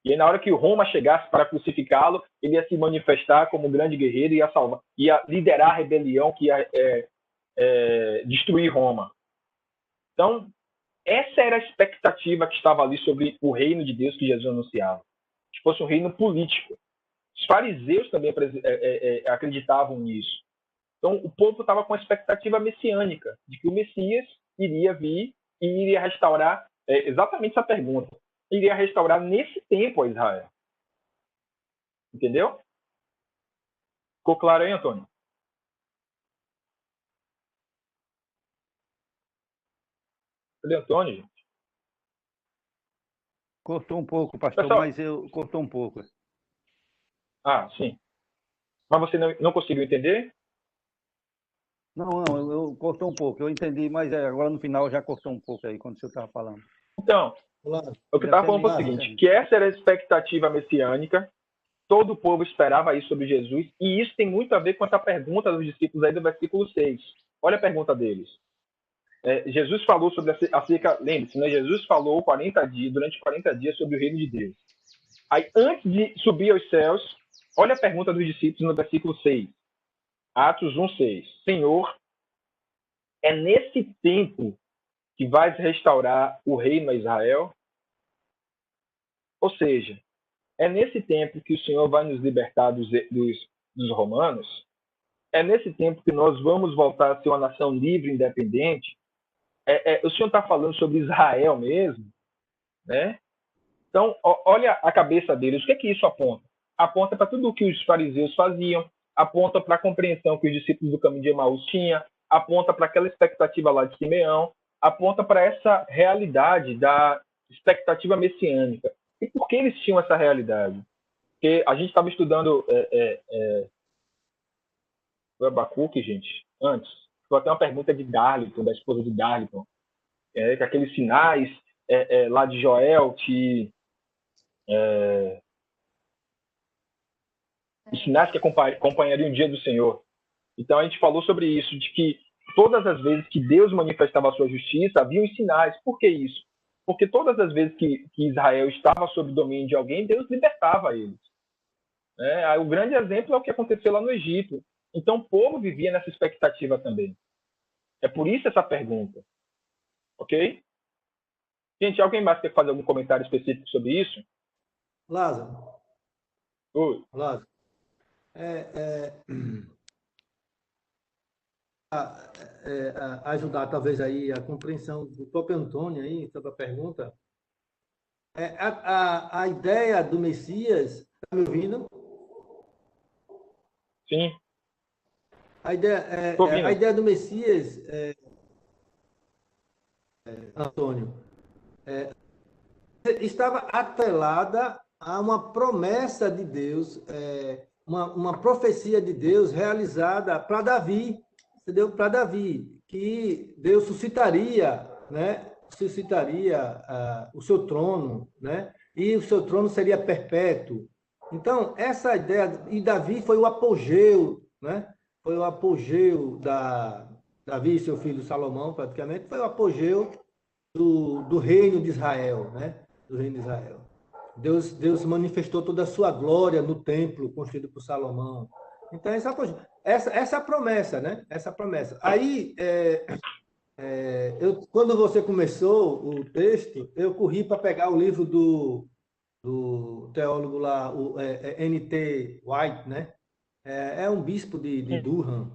E aí, na hora que Roma chegasse para crucificá-lo, ele ia se manifestar como grande guerreiro e ia salvar, ia liderar a rebelião que ia destruir Roma. Então, essa era a expectativa que estava ali sobre o reino de Deus que Jesus anunciava. Que fosse um reino político. Os fariseus também acreditavam nisso. Então, o povo estava com a expectativa messiânica, de que o Messias iria vir e iria restaurar, exatamente essa pergunta, iria restaurar nesse tempo a Israel. Entendeu? Ficou claro aí, Antônio? Cadê Antônio, gente? Cortou um pouco, pastor, Pessoal, mas cortou um pouco. Ah, sim. Mas você não conseguiu entender? Não, eu cortou um pouco. Eu entendi, mas agora no final já cortou um pouco aí, quando o senhor estava falando. Então, o que eu estava falando foi o seguinte, que essa era a expectativa messiânica, todo o povo esperava isso sobre Jesus, e isso tem muito a ver com essa pergunta dos discípulos aí do versículo 6. Olha a pergunta deles. Jesus falou sobre lembre-se, né? Jesus falou durante 40 dias sobre o reino de Deus. Aí, antes de subir aos céus, olha a pergunta dos discípulos no versículo 6. Atos 1:6. Senhor, é nesse tempo que vais restaurar o reino a Israel? Ou seja, é nesse tempo que o Senhor vai nos libertar dos romanos? É nesse tempo que nós vamos voltar a ser uma nação livre e independente? O Senhor está falando sobre Israel mesmo? Né? Então, olha a cabeça deles. O que é que isso aponta? Aponta para tudo o que os fariseus faziam, aponta para a compreensão que os discípulos do caminho de Emaús tinham, aponta para aquela expectativa lá de Simeão, aponta para essa realidade da expectativa messiânica. E por que eles tinham essa realidade? Porque a gente estava estudando o Abacuque, gente, antes. Foi até uma pergunta de Darlington, da esposa de Darlington, que aqueles sinais lá de Joel que os sinais que acompanhariam o dia do Senhor. Então a gente falou sobre isso, de que todas as vezes que Deus manifestava a sua justiça, havia os sinais. Por que isso? Porque todas as vezes que Israel estava sob o domínio de alguém, Deus libertava eles. O grande exemplo é o que aconteceu lá no Egito. Então o povo vivia nessa expectativa também. É por isso essa pergunta. Ok? Gente, alguém mais quer fazer algum comentário específico sobre isso? Lázaro. Oi. Lázaro. Ajudar talvez aí a compreensão do próprio Antônio aí sobre a pergunta. A ideia do Messias, está me ouvindo? Sim. A ideia do Messias, Antônio, estava atrelada a uma promessa de Deus, uma profecia de Deus realizada para Davi, entendeu? Para Davi, que Deus suscitaria, né? Suscitaria o seu trono, né? E o seu trono seria perpétuo. Então, essa ideia, e Davi foi o apogeu, né? Foi o apogeu Davi e seu filho Salomão, praticamente, foi o apogeu do reino de Israel, né? Do reino de Israel. Deus manifestou toda a sua glória no templo construído por Salomão. Então, essa é a promessa, né? Essa promessa. Aí, quando você começou o texto, eu corri para pegar o livro do teólogo lá, o N.T. White, né? É um bispo de Durham,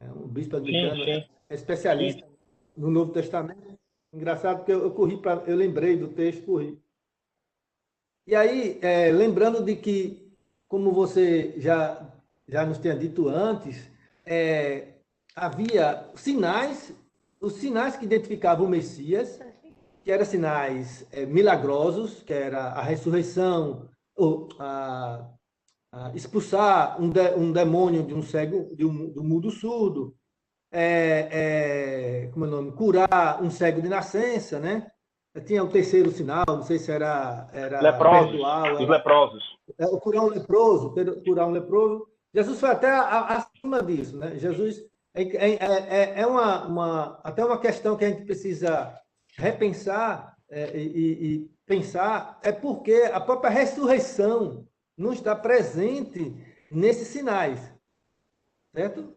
é um bispo anglicano, é especialista no Novo Testamento. Engraçado porque eu corri eu lembrei do texto, corri. E aí, lembrando de que, como você já nos tinha dito antes, havia os sinais que identificavam o Messias, que eram sinais milagrosos, que era a ressurreição, ou expulsar um demônio de um cego, do mudo surdo, como é o nome? Curar um cego de nascença, né? Tinha o terceiro sinal, não sei se era leprosos, perdoar, os leprosos. Curar um leproso. Jesus foi até acima disso, né? Jesus até uma questão que a gente precisa repensar e pensar, porque a própria ressurreição não está presente nesses sinais, certo?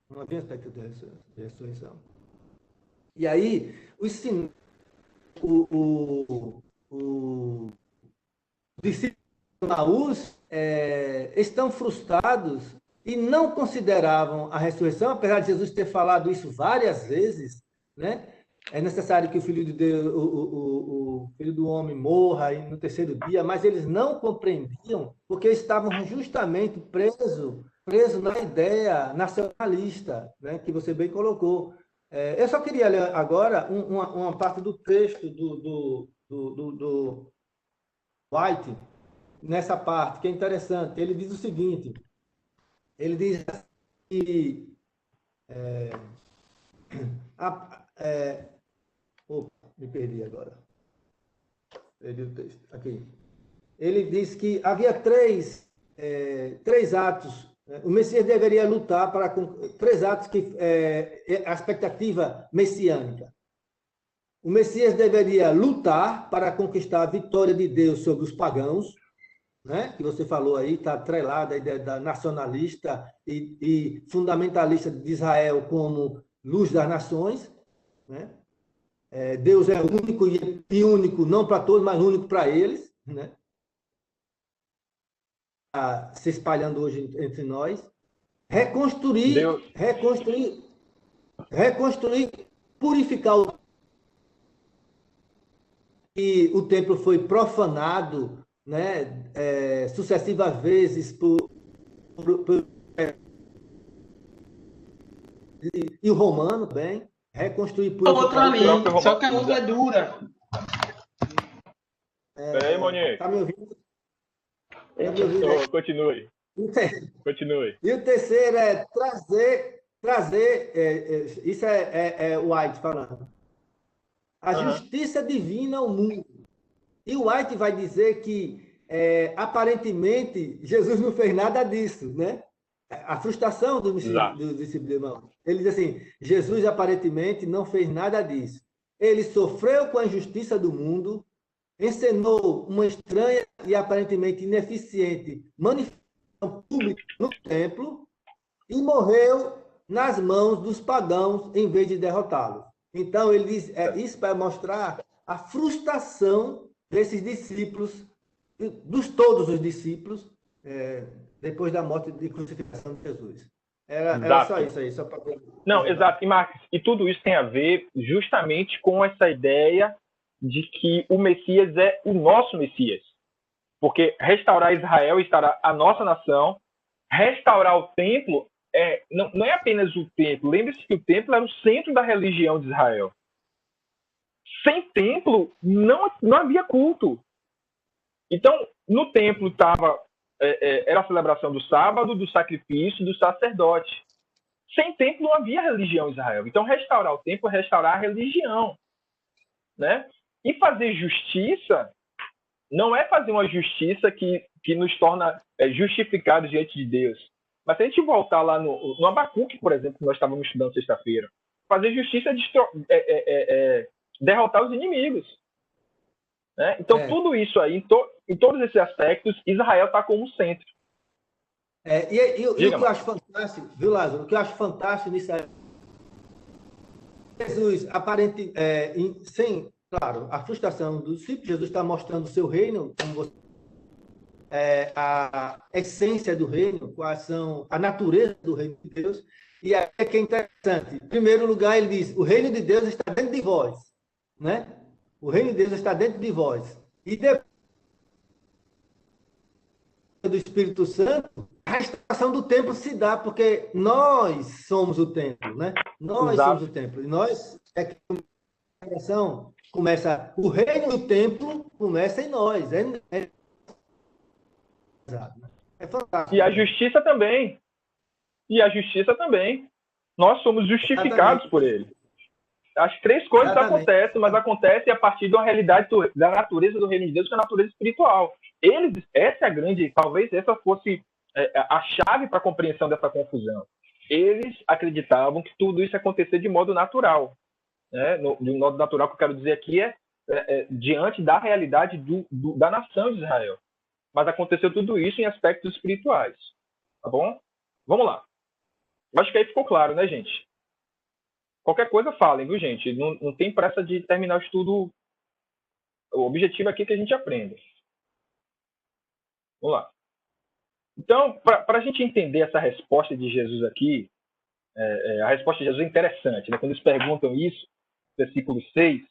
Não havia expectativa de ressurreição. E aí, o discípulos de Emaús estão frustrados e não consideravam a ressurreição, apesar de Jesus ter falado isso várias vezes, né? É necessário que o Filho de Deus, o Filho do Homem morra no terceiro dia, mas eles não compreendiam, porque estavam justamente presos na ideia nacionalista, né, que você bem colocou. Eu só queria ler agora uma parte do texto do White, nessa parte, que é interessante. Ele diz o seguinte, ele diz que me perdi agora. Perdi o texto. Aqui. Ele diz que havia três atos. O Messias deveria lutar para três atos que a expectativa messiânica. O Messias deveria lutar para conquistar a vitória de Deus sobre os pagãos, né? Que você falou aí, está atrelada a ideia da nacionalista e fundamentalista de Israel como luz das nações, né? Deus é único e único não para todos, mas único para eles, né? Se espalhando hoje entre nós. Reconstruir, purificar e o templo foi profanado, né, sucessivas vezes e o romano também. Reconstruir por outro ali, só que a luz é dura. Peraí, Monique. Tá me ouvindo? Continue. Continue. E o terceiro é trazer isso é White falando, a justiça divina ao mundo. E o White vai dizer que, aparentemente, Jesus não fez nada disso, né? A frustração do discípulo de Emaús. Ele diz assim, Jesus aparentemente não fez nada disso. Ele sofreu com a injustiça do mundo, encenou uma estranha e aparentemente ineficiente manifestação pública no templo e morreu nas mãos dos pagãos em vez de derrotá-los. Então, ele diz isso para mostrar a frustração desses discípulos, todos os discípulos, depois da morte e crucificação de Jesus. Era só isso aí. Só para... Não, exato. E, Marcos, e tudo isso tem a ver justamente com essa ideia de que o Messias é o nosso Messias. Porque restaurar Israel, restaurar a nossa nação, restaurar o templo, não é apenas o templo. Lembre-se que o templo era o centro da religião de Israel. Sem templo, não havia culto. Então, no templo era a celebração do sábado, do sacrifício, do sacerdote. Sem templo não havia religião em Israel. Então, restaurar o templo é restaurar a religião, né? E fazer justiça não é fazer uma justiça que nos torna justificados diante de Deus. Mas se a gente voltar lá no Abacuque, por exemplo, que nós estávamos estudando sexta-feira, fazer justiça é derrotar os inimigos. Né? Então, tudo isso aí, em todos esses aspectos, Israel está como centro. E o que eu acho fantástico, viu, Lázaro? O que eu acho fantástico nisso é Jesus, sem, claro, a frustração dos discípulos, Jesus está mostrando o seu reino, como a essência do reino, quais são a natureza do reino de Deus. E aí é que é interessante. Em primeiro lugar, ele diz: o reino de Deus está dentro de vós, né? O reino de Deus está dentro de vós. E depois do Espírito Santo, a restauração do templo se dá, porque nós somos o templo, né? Nós somos o templo. E nós que a restauração começa, o reino do templo começa em nós. É fantástico. E a justiça também. Nós somos justificados por ele. As três coisas acontecem, mas acontecem a partir de uma realidade da natureza do reino de Deus, que é a natureza espiritual. Essa é a grande, talvez essa fosse a chave para a compreensão dessa confusão. Eles acreditavam que tudo isso ia acontecer de modo natural. Né? De modo natural, que eu quero dizer aqui diante da realidade da nação de Israel. Mas aconteceu tudo isso em aspectos espirituais. Tá bom? Vamos lá. Acho que aí ficou claro, né, gente? Qualquer coisa falem, viu, gente? Não tem pressa de terminar o estudo. O objetivo aqui é que a gente aprenda. Vamos lá. Então, para a gente entender essa resposta de Jesus aqui, a resposta de Jesus é interessante, né? Quando eles perguntam isso, versículo 6,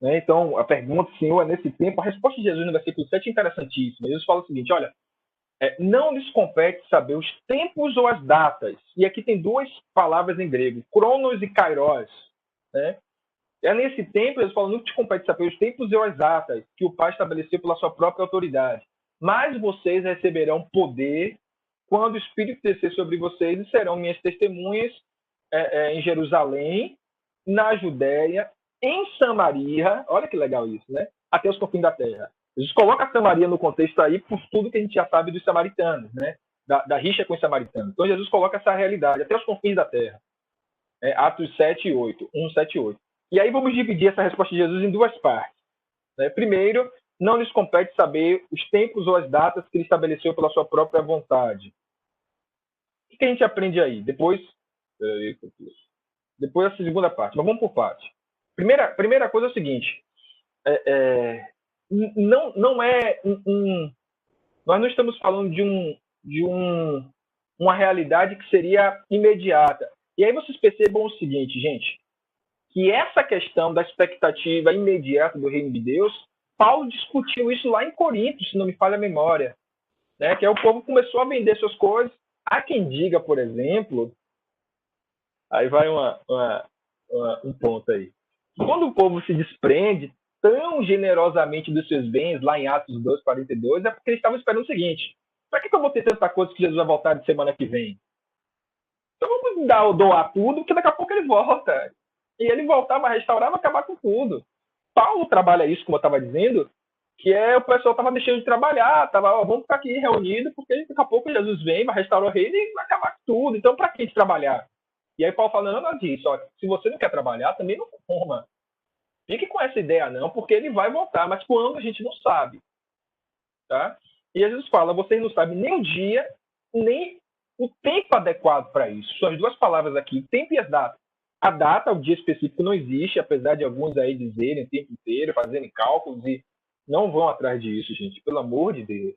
né? Então, a pergunta, Senhor, é nesse tempo, a resposta de Jesus no versículo 7 é interessantíssima. Jesus fala o seguinte, olha, não lhes compete saber os tempos ou as datas. E aqui tem duas palavras em grego, cronos e kairos, né? É nesse tempo, eles falam, não te compete saber os tempos ou as datas que o Pai estabeleceu pela sua própria autoridade. Mas vocês receberão poder quando o Espírito descer sobre vocês e serão minhas testemunhas em Jerusalém, na Judéia, em Samaria, olha que legal isso, né? Até os confins da terra. Jesus coloca Samaria no contexto aí por tudo que a gente já sabe dos samaritanos, né? Da rixa com os samaritanos. Então Jesus coloca essa realidade, até os confins da terra. Atos 7 e 8, 1, 7 e 8. E aí vamos dividir essa resposta de Jesus em duas partes. Né? Primeiro, não lhes compete saber os tempos ou as datas que ele estabeleceu pela sua própria vontade. O que a gente aprende aí? Depois a segunda parte. Mas vamos por parte. Primeira coisa é o seguinte. Nós não estamos falando de uma realidade que seria imediata. E aí vocês percebam o seguinte, gente, que essa questão da expectativa imediata do reino de Deus, Paulo discutiu isso lá em Corinto, se não me falha a memória, né? Que é o povo começou a vender suas coisas. Há quem diga, por exemplo, aí vai um ponto aí. Quando o povo se desprende tão generosamente dos seus bens, lá em Atos 2, 42, é porque eles estavam esperando o seguinte, para que eu vou ter tanta coisa que Jesus vai voltar de semana que vem? Então vamos doar tudo, porque daqui a pouco ele volta. E ele voltar, vai restaurar, vai acabar com tudo. Paulo trabalha isso, como eu estava dizendo, que o pessoal estava deixando de trabalhar, vamos ficar aqui reunidos, porque daqui a pouco Jesus vem, vai restaurar o reino e vai acabar com tudo. Então, para que a gente trabalhar? E aí Paulo fala, não disso, ó, se você não quer trabalhar, também não coma. Fique com essa ideia não, porque ele vai voltar, mas quando a gente não sabe. Tá? E Jesus fala, vocês não sabem nem o dia, nem o tempo adequado para isso. São as duas palavras aqui, o tempo e as datas. A data, o dia específico não existe, apesar de alguns aí dizerem o tempo inteiro, fazerem cálculos e não vão atrás disso, gente, pelo amor de Deus.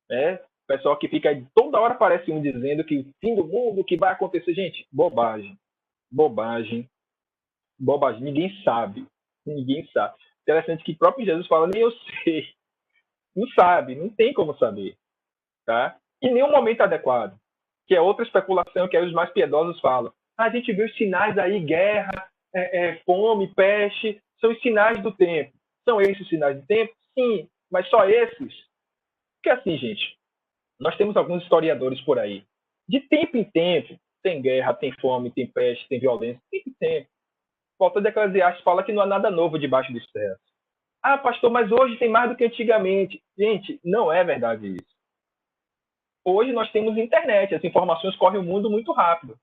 O pessoal que fica aí, toda hora aparece um dizendo que o fim do mundo, que vai acontecer. Gente, bobagem. Ninguém sabe. Interessante que o próprio Jesus fala, nem eu sei. Não sabe, não tem como saber. Tá? E nem o momento adequado. Que é outra especulação que aí os mais piedosos falam. A gente viu os sinais aí, guerra, fome, peste, são os sinais do tempo. São esses os sinais do tempo? Sim, mas só esses? Porque assim, gente, nós temos alguns historiadores por aí. De tempo em tempo, tem guerra, tem fome, tem peste, tem violência, de tempo em tempo. O autor de Eclesiastes fala que não há nada novo debaixo dos céus. Ah, pastor, mas hoje tem mais do que antigamente. Gente, não é verdade isso. Hoje nós temos internet, as informações correm o mundo muito rápido.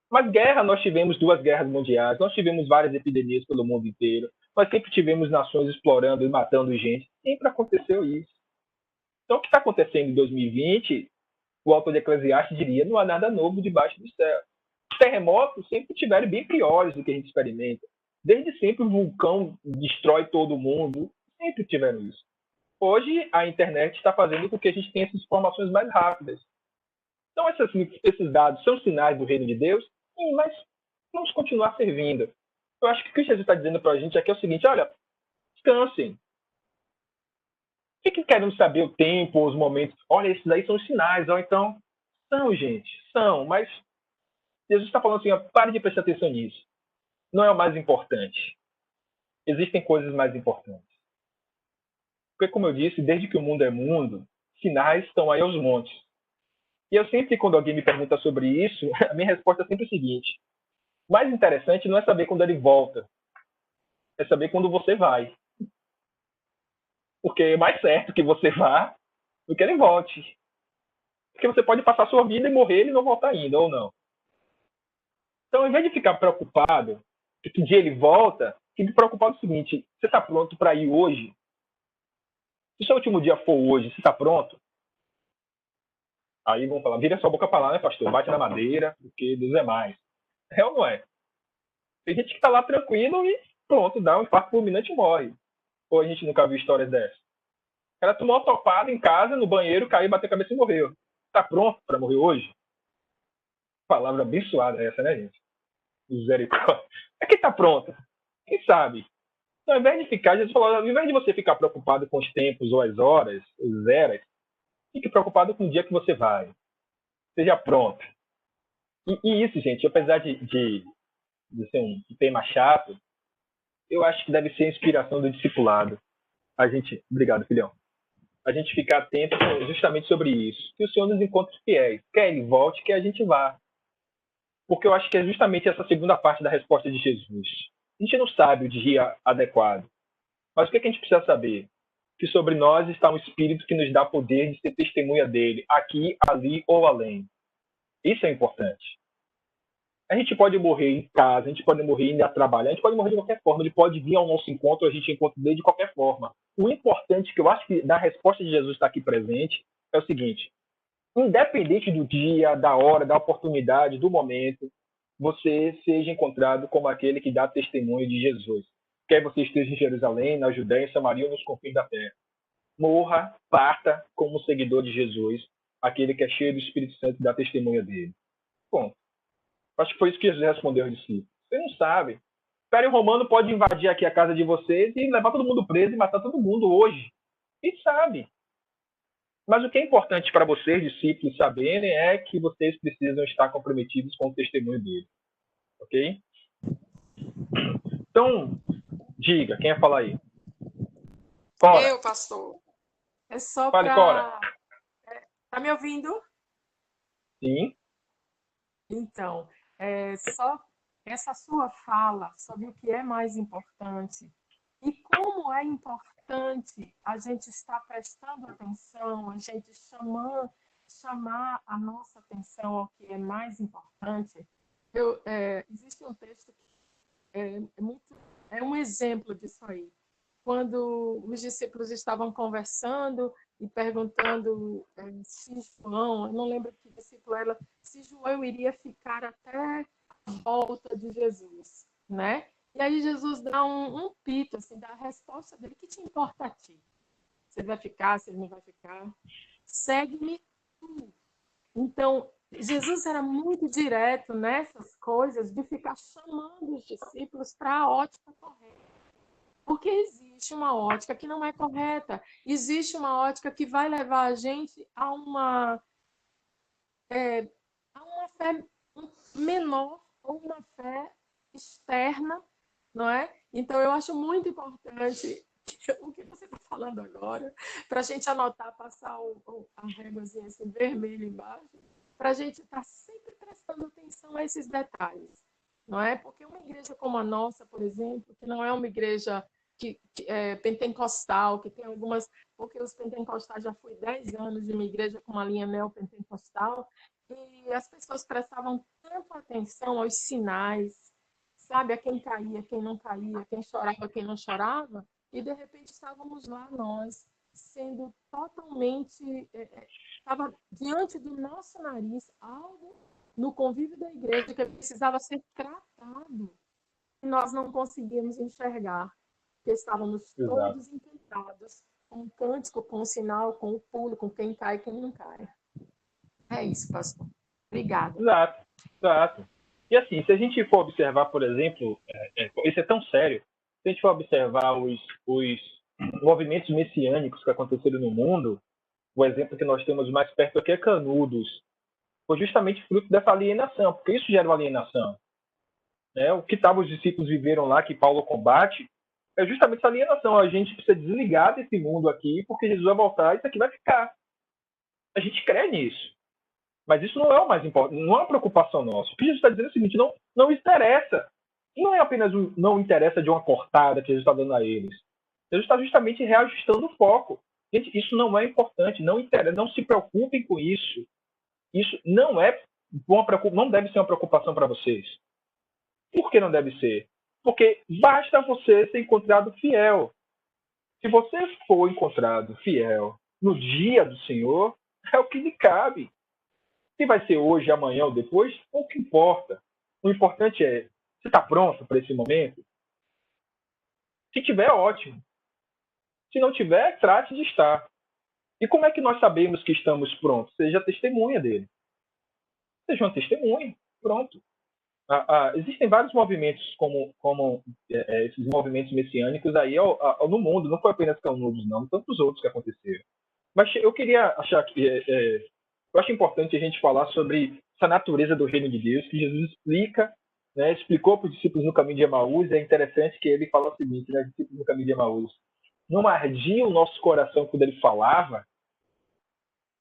Mas guerra, nós tivemos 2 guerras mundiais, nós tivemos várias epidemias pelo mundo inteiro, nós sempre tivemos nações explorando e matando gente, sempre aconteceu isso. Então, o que está acontecendo em 2020, o autor de Eclesiastes diria, não há nada novo debaixo do céu. Os terremotos sempre tiveram bem piores do que a gente experimenta. Desde sempre o vulcão destrói todo mundo, sempre tiveram isso. Hoje, a internet está fazendo com que a gente tenha essas informações mais rápidas. Então, esses dados são sinais do reino de Deus? Sim, mas vamos continuar servindo. Eu acho que o que Jesus está dizendo para a gente aqui é o seguinte, olha, descansem. Fiquem querendo saber o tempo, os momentos. Olha, esses aí são os sinais. Ou então, são, gente, são. Mas Jesus está falando assim, ó, pare de prestar atenção nisso. Não é o mais importante. Existem coisas mais importantes. Porque, como eu disse, desde que o mundo é mundo, sinais estão aí aos montes. E eu sempre, quando alguém me pergunta sobre isso, a minha resposta é sempre o seguinte. O mais interessante não é saber quando ele volta. É saber quando você vai. Porque é mais certo que você vá do que ele volte. Porque você pode passar a sua vida e morrer e não voltar ainda, ou não. Então, ao invés de ficar preocupado que dia ele volta, fique preocupado com o seguinte, você está pronto para ir hoje? Se o seu último dia for hoje, você está pronto? Aí vão falar, vira sua boca para lá, né, pastor? Bate na madeira, porque Deus é mais. É ou não é? Tem gente que tá lá tranquilo e pronto, dá um infarto fulminante e morre. Ou a gente nunca viu histórias dessas. O cara tomou uma topada em casa, no banheiro, caiu, bateu a cabeça e morreu. Tá pronto para morrer hoje? Palavra abençoada essa, né, gente? Misericórdia. É que tá pronto. Quem sabe? Então, ao invés de ficar, Jesus falou, ao invés de você ficar preocupado com os tempos ou as horas, as eras, fique preocupado com o dia que você vai. Seja pronto. E isso, gente, apesar de ser um tema chato, eu acho que deve ser a inspiração do discipulado. Obrigado, filhão. A gente ficar atento justamente sobre isso. Que o Senhor nos encontre fiéis. Quer Ele volte, quer a gente vá. Porque eu acho que é justamente essa segunda parte da resposta de Jesus. A gente não sabe o dia adequado. Mas o que a gente precisa saber? Que sobre nós está um Espírito que nos dá poder de ser testemunha dele, aqui, ali ou além. Isso é importante. A gente pode morrer em casa, a gente pode morrer indo a trabalhar, a gente pode morrer de qualquer forma, ele pode vir ao nosso encontro, a gente encontra dele de qualquer forma. O importante, que eu acho que na resposta de Jesus está aqui presente, é o seguinte: independente do dia, da hora, da oportunidade, do momento, você seja encontrado como aquele que dá testemunho de Jesus. Quer você esteja em Jerusalém, na Judéia, em Samaria ou nos confins da terra. Morra, parta como seguidor de Jesus, aquele que é cheio do Espírito Santo e dá testemunha dele. Bom, acho que foi isso que Jesus respondeu aos discípulos. Você não sabe. O Império Romano pode invadir aqui a casa de vocês e levar todo mundo preso e matar todo mundo hoje. E sabe. Mas o que é importante para vocês, discípulos, saberem é que vocês precisam estar comprometidos com o testemunho dele. Ok? Então, diga, quem ia falar aí? Cora. Eu, pastor. É só Fale, Cora. Tá me ouvindo? Sim. Então, só essa sua fala sobre o que é mais importante e como é importante a gente estar prestando atenção, a gente chamar a nossa atenção ao que é mais importante. Existe um texto que é um exemplo disso aí. Quando os discípulos estavam conversando e perguntando se João, eu não lembro que discípulo era, se João iria ficar até a volta de Jesus, né? E aí Jesus dá um pito, assim, dá a resposta dele: que te importa a ti? Se ele vai ficar, se ele não vai ficar? Segue-me tu. Então, Jesus era muito direto nessas coisas de ficar chamando os discípulos para a ótica correta. Porque existe uma ótica que não é correta. Existe uma ótica que vai levar a gente a uma fé menor ou uma fé externa, não é? Então, eu acho muito importante o que você está falando agora, para a gente anotar, passar a réguazinha assim, vermelha embaixo, para a gente estar sempre prestando atenção a esses detalhes, não é? Porque uma igreja como a nossa, por exemplo, que não é uma igreja que é pentecostal, que tem algumas... Porque os pentecostais, já fui 10 anos de uma igreja com uma linha neopentecostal, e as pessoas prestavam tanta atenção aos sinais, sabe? A quem caía, quem não caía, quem chorava, quem não chorava, e de repente estávamos lá nós, sendo totalmente... Estava diante do nosso nariz algo no convívio da igreja que precisava ser tratado, e nós não conseguíamos enxergar, porque estávamos todos encantados com o cântico, com o sinal, com o pulo, com quem cai e quem não cai. É isso, pastor. Obrigada. Exato. E assim, se a gente for observar, por exemplo, isso é tão sério, se a gente for observar os movimentos messiânicos que aconteceram no mundo, o exemplo que nós temos mais perto aqui é Canudos, foi justamente fruto dessa alienação, porque isso gera uma alienação. O que os discípulos viveram lá, que Paulo combate, é justamente essa alienação. A gente precisa desligar desse mundo aqui, porque Jesus vai voltar e isso aqui vai ficar. A gente crê nisso. Mas isso não é o mais importante, não é uma preocupação nossa. O que Jesus está dizendo é o seguinte: não interessa. Não é apenas não interessa de uma cortada que Jesus está dando a eles. Jesus está justamente reajustando o foco. Gente, isso não é importante, não interessa, não se preocupem com isso. Isso não deve ser uma preocupação para vocês. Por que não deve ser? Porque basta você ser encontrado fiel. Se você for encontrado fiel no dia do Senhor, é o que lhe cabe. Se vai ser hoje, amanhã ou depois, pouco importa. O importante é, você está pronto para esse momento? Se tiver, ótimo. Se não tiver, trate de estar. E como é que nós sabemos que estamos prontos? Seja testemunha dele. Seja uma testemunha. Pronto. Existem vários movimentos como esses movimentos messiânicos aí no mundo. Não foi apenas Canudos, não. Tantos outros que aconteceram. Mas eu queria achar que... eu acho importante a gente falar sobre essa natureza do reino de Deus, que Jesus explica, né, explicou para os discípulos no caminho de Emaús. É interessante que ele fala o seguinte, né, discípulos no caminho de Emaús: não ardia o nosso coração quando ele falava,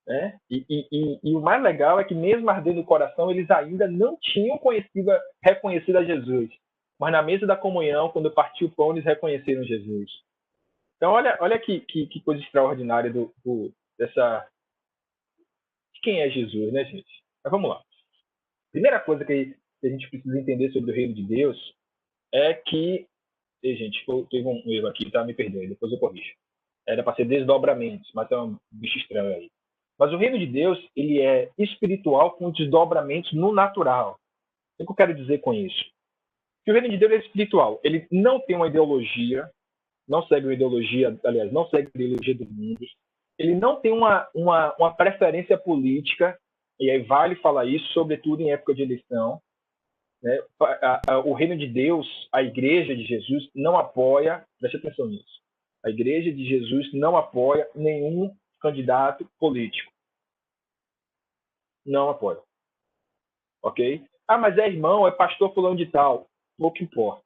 né? E o mais legal é que, mesmo ardendo o coração, eles ainda não tinham reconhecido a Jesus. Mas na mesa da comunhão, quando partiu o pão, eles reconheceram Jesus. Então, olha que coisa extraordinária dessa... Quem é Jesus, né, gente? Mas vamos lá. Primeira coisa que a gente precisa entender sobre o reino de Deus é que... gente, teve um erro aqui, tá? Me perdoe, depois eu corrijo. Era para ser desdobramentos, mas é um bicho estranho aí. Mas o reino de Deus, ele é espiritual com desdobramentos no natural. O que eu quero dizer com isso? Que o reino de Deus é espiritual. Ele não tem uma ideologia, não segue uma ideologia, aliás, não segue a ideologia do mundo. Ele não tem uma preferência política, e aí vale falar isso, sobretudo em época de eleição. Né? O reino de Deus, a igreja de Jesus, não apoia, preste atenção nisso, a igreja de Jesus não apoia nenhum candidato político. Não apoia. Ok? Ah, mas é irmão, é pastor fulano de tal. Pouco importa.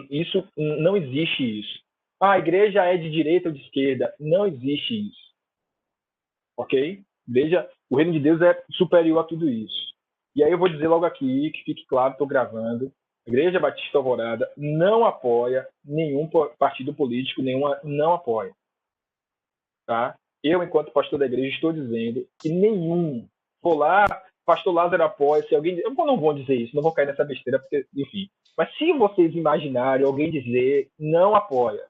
Isso, não existe isso. Ah, a igreja é de direita ou de esquerda. Não existe isso. Ok? Veja, o reino de Deus é superior a tudo isso. E aí eu vou dizer logo aqui, que fique claro, estou gravando. A Igreja Batista Alvorada não apoia nenhum partido político, não apoia. Tá? Eu, enquanto pastor da igreja, estou dizendo que nenhum. Vou lá, pastor Lázaro apoia, se alguém... Eu não vou dizer isso, não vou cair nessa besteira, porque, enfim. Mas se vocês imaginarem alguém dizer não apoia,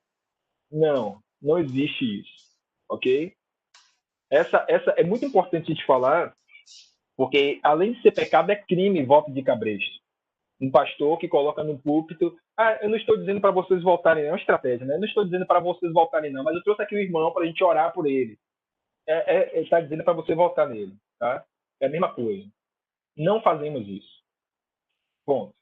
não existe isso. Ok? Essa é muito importante a gente falar, porque além de ser pecado, é crime voto de cabresto. Um pastor que coloca no púlpito: eu não estou dizendo para vocês voltarem, não é uma estratégia, né? Eu não estou dizendo para vocês voltarem, não, mas eu trouxe aqui o irmão para a gente orar por ele. Ele está dizendo para você voltar nele, tá? É a mesma coisa. Não fazemos isso. Ponto.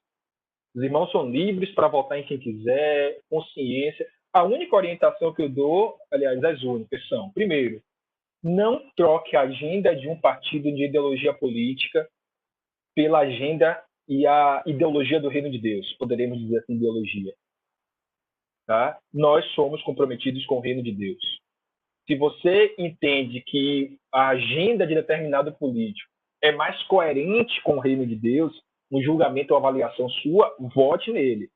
Os irmãos são livres para votar em quem quiser, consciência. A única orientação que eu dou, aliás, as únicas são: primeiro, não troque a agenda de um partido de ideologia política pela agenda e a ideologia do reino de Deus. Poderemos dizer assim, ideologia. Tá? Nós somos comprometidos com o reino de Deus. Se você entende que a agenda de determinado político é mais coerente com o reino de Deus, um julgamento ou avaliação sua, vote nele.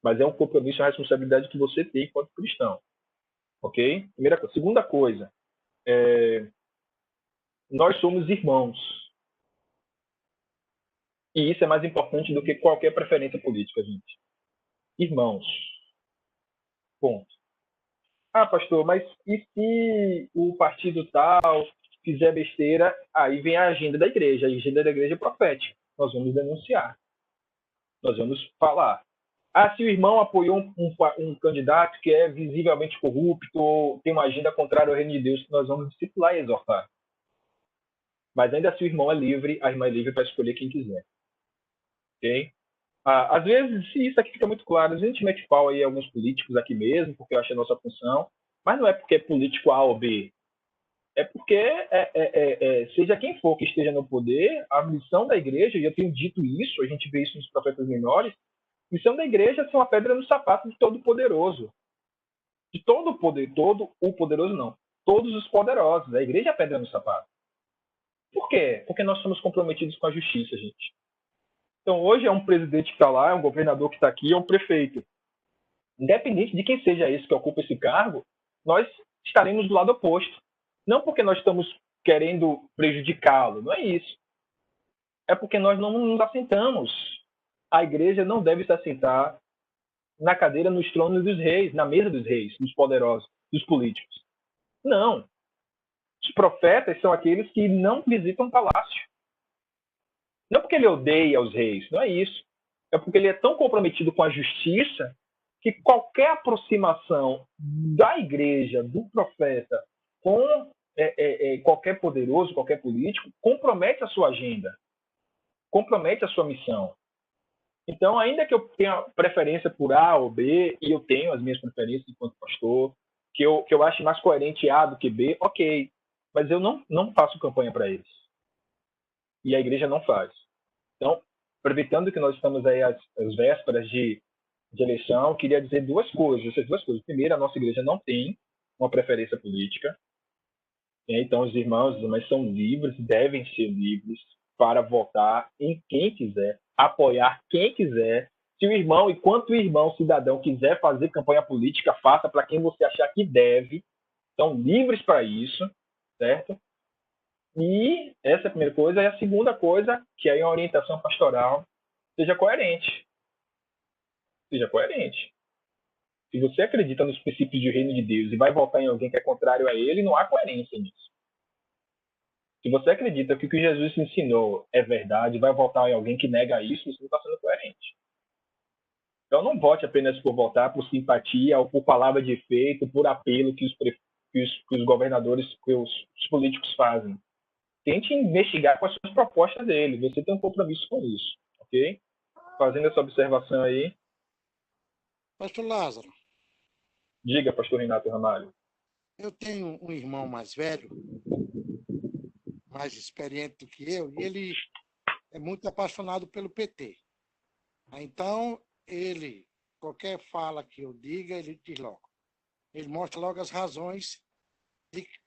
Mas é um compromisso e uma responsabilidade que você tem enquanto cristão. Ok? Primeira coisa. Segunda coisa, nós somos irmãos. E isso é mais importante do que qualquer preferência política, gente. Irmãos. Ponto. Ah, pastor, mas e se o partido tal fizer besteira? Aí vem a agenda da igreja. A agenda da igreja é profética. Nós vamos denunciar. Nós vamos falar. Ah, se o irmão apoiou um candidato que é visivelmente corrupto ou tem uma agenda contrária ao reino de Deus, nós vamos disciplinar e exortar. Mas ainda assim o irmão é livre, a irmã é livre para escolher quem quiser. Ok? Às vezes, se isso aqui fica muito claro, a gente mete pau aí a alguns políticos aqui mesmo, porque eu acho a nossa função, mas não é porque é político A ou B. É porque, seja quem for que esteja no poder, a missão da igreja, e eu tenho dito isso, a gente vê isso nos profetas menores, a missão da igreja é ser uma pedra no sapato de todo poderoso. De todo o poder, todo o poderoso não. Todos os poderosos. A igreja é a pedra no sapato. Por quê? Porque nós somos comprometidos com a justiça, gente. Então, hoje é um presidente que está lá, é um governador que está aqui, é um prefeito. Independente de quem seja esse que ocupa esse cargo, nós estaremos do lado oposto. Não porque nós estamos querendo prejudicá-lo, não é isso. É porque nós não nos assentamos. A igreja não deve se assentar na cadeira, nos tronos dos reis, na mesa dos reis, dos poderosos, dos políticos. Não. Os profetas são aqueles que não visitam o palácio. Não porque ele odeia os reis, não é isso. É porque ele é tão comprometido com a justiça que qualquer aproximação da igreja, do profeta, com qualquer poderoso, qualquer político, compromete a sua agenda, compromete a sua missão. Então, ainda que eu tenha preferência por A ou B, e eu tenho as minhas preferências enquanto pastor, que eu ache mais coerente A do que B, ok. Mas eu não faço campanha para eles. E a igreja não faz. Então, aproveitando que nós estamos aí às vésperas de eleição, queria dizer essas duas coisas. Primeiro, a nossa igreja não tem uma preferência política. Então, os irmãos e as irmãs são livres, devem ser livres para votar em quem quiser, apoiar quem quiser. Se o irmão, enquanto o irmão cidadão quiser fazer campanha política, faça para quem você achar que deve. Estão livres para isso, certo? E essa é a primeira coisa. E a segunda coisa, que é a orientação pastoral, seja coerente. Seja coerente. Se você acredita nos princípios do reino de Deus e vai votar em alguém que é contrário a ele, não há coerência nisso. Se você acredita que o que Jesus ensinou é verdade, vai votar em alguém que nega isso, você não está sendo coerente. Então não vote apenas por votar, por simpatia ou por palavra de efeito, por apelo que os governadores, que os políticos fazem. Tente investigar quais são as propostas dele. Você tem um compromisso com isso, ok? Fazendo essa observação aí. Pastor Lázaro. Diga, pastor Renato Ramalho. Eu tenho um irmão mais velho, mais experiente do que eu, e ele é muito apaixonado pelo PT. Então, qualquer fala que eu diga, ele diz logo. Ele mostra logo as razões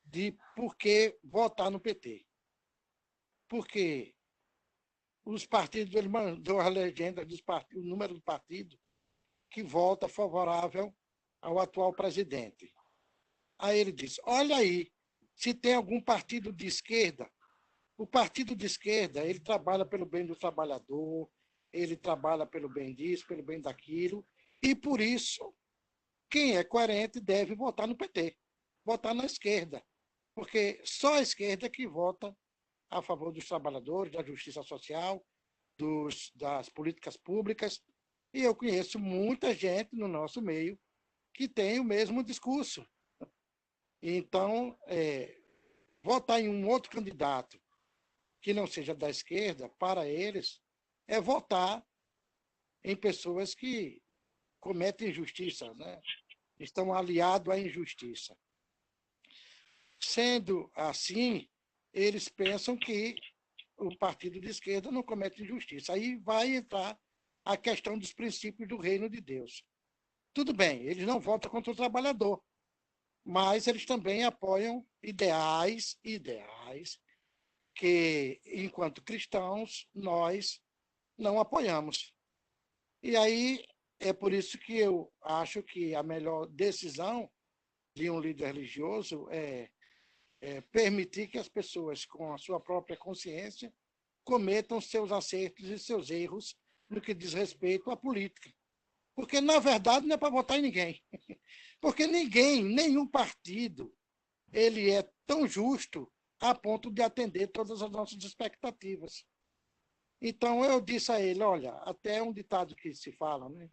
de por que votar no PT. Porque os partidos, ele mandou a legenda dos partidos, o número do partido que vota favorável ao atual presidente. Aí ele disse, olha aí, se tem algum partido de esquerda, o partido de esquerda, ele trabalha pelo bem do trabalhador, ele trabalha pelo bem disso, pelo bem daquilo, e por isso, quem é coerente deve votar no PT, votar na esquerda, porque só a esquerda é que vota a favor dos trabalhadores, da justiça social, das políticas públicas, e eu conheço muita gente no nosso meio que tem o mesmo discurso. Então, votar em um outro candidato que não seja da esquerda, para eles, é votar em pessoas que cometem injustiça, né? Estão aliados à injustiça. Sendo assim, eles pensam que o partido de esquerda não comete injustiça. Aí vai entrar a questão dos princípios do reino de Deus. Tudo bem, eles não votam contra o trabalhador, mas eles também apoiam ideais que, enquanto cristãos, nós não apoiamos. E aí é por isso que eu acho que a melhor decisão de um líder religioso é permitir que as pessoas, com a sua própria consciência, cometam seus acertos e seus erros no que diz respeito à política. Porque, na verdade, não é para votar em ninguém. Porque nenhum partido, ele é tão justo a ponto de atender todas as nossas expectativas. Então, eu disse a ele, olha, até um ditado que se fala, né?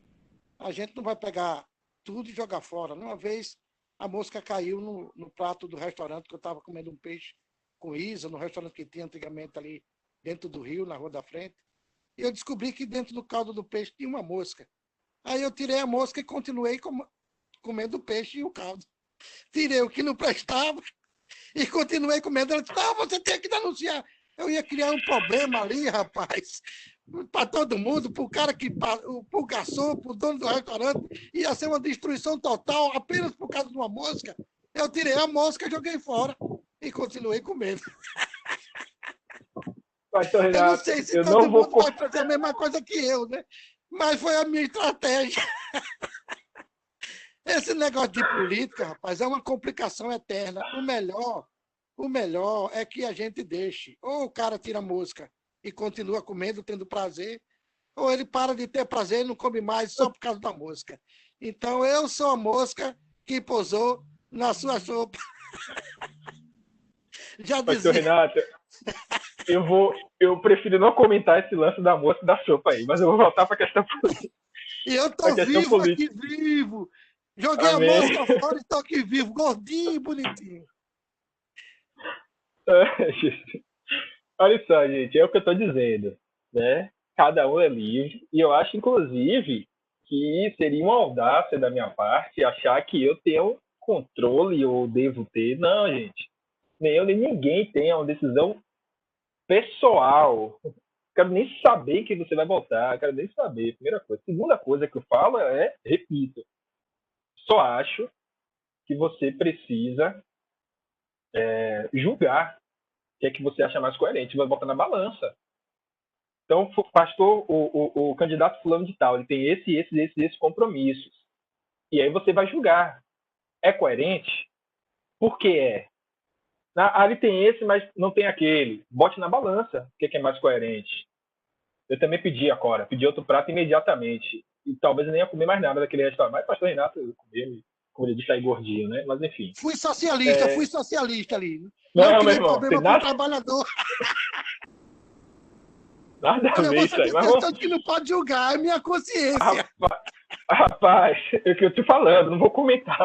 A gente não vai pegar tudo e jogar fora. Uma vez, a mosca caiu no prato do restaurante, que eu estava comendo um peixe com Isa, no restaurante que tinha antigamente ali dentro do rio, na rua da frente. E eu descobri que dentro do caldo do peixe tinha uma mosca. Aí eu tirei a mosca e continuei comendo o peixe e o caldo. Tirei o que não prestava e continuei comendo. Ela disse, não, você tem que denunciar. Eu ia criar um problema ali, rapaz, para todo mundo, para o cara pro garçom, para o dono do restaurante, ia ser uma destruição total apenas por causa de uma mosca. Eu tirei a mosca, joguei fora e continuei comendo. Pastor Renato, eu não sei se todo mundo vai fazer a mesma coisa que eu, né? Mas foi a minha estratégia. Esse negócio de política, rapaz, é uma complicação eterna. O melhor é que a gente deixe. Ou o cara tira a mosca e continua comendo, tendo prazer, ou ele para de ter prazer e não come mais só por causa da mosca. Então, eu sou a mosca que pousou na sua sopa. Já Pastor dizia. Renato, eu prefiro não comentar esse lance da moça e da sopa aí, mas eu vou voltar para a questão política. E eu tô vivo aqui, vivo. Joguei a Amém. mosca fora e tô aqui vivo, gordinho e bonitinho. Olha só, gente, é o que eu estou dizendo, né? Cada um é livre, e eu acho, inclusive, que seria uma audácia da minha parte achar que eu tenho controle ou devo ter. Não, gente. Nem eu, nem ninguém tem uma decisão pessoal. Quero nem saber que você vai voltar, quero nem saber, primeira coisa. Segunda coisa que eu falo é, repito, só acho que você precisa julgar o que é que você acha mais coerente, vai botar na balança. Então, pastor, o candidato fulano de tal, ele tem esses compromissos. E aí você vai julgar. É coerente? Por que é? Ele tem esse, mas não tem aquele. Bote na balança o que é mais coerente. Eu também pedi agora, pedi outro prato imediatamente. E talvez eu nem ia comer mais nada daquele restaurante. Mas pastor Renato, eu comi, como ele disse aí, gordinho, né? Mas enfim. Fui socialista ali. Não, meu criei irmão, problema com o trabalhador. Nada a Olha, ver você isso aí. tem questão que não pode julgar, é minha consciência. Rapaz, é o que eu tô falando, não vou comentar.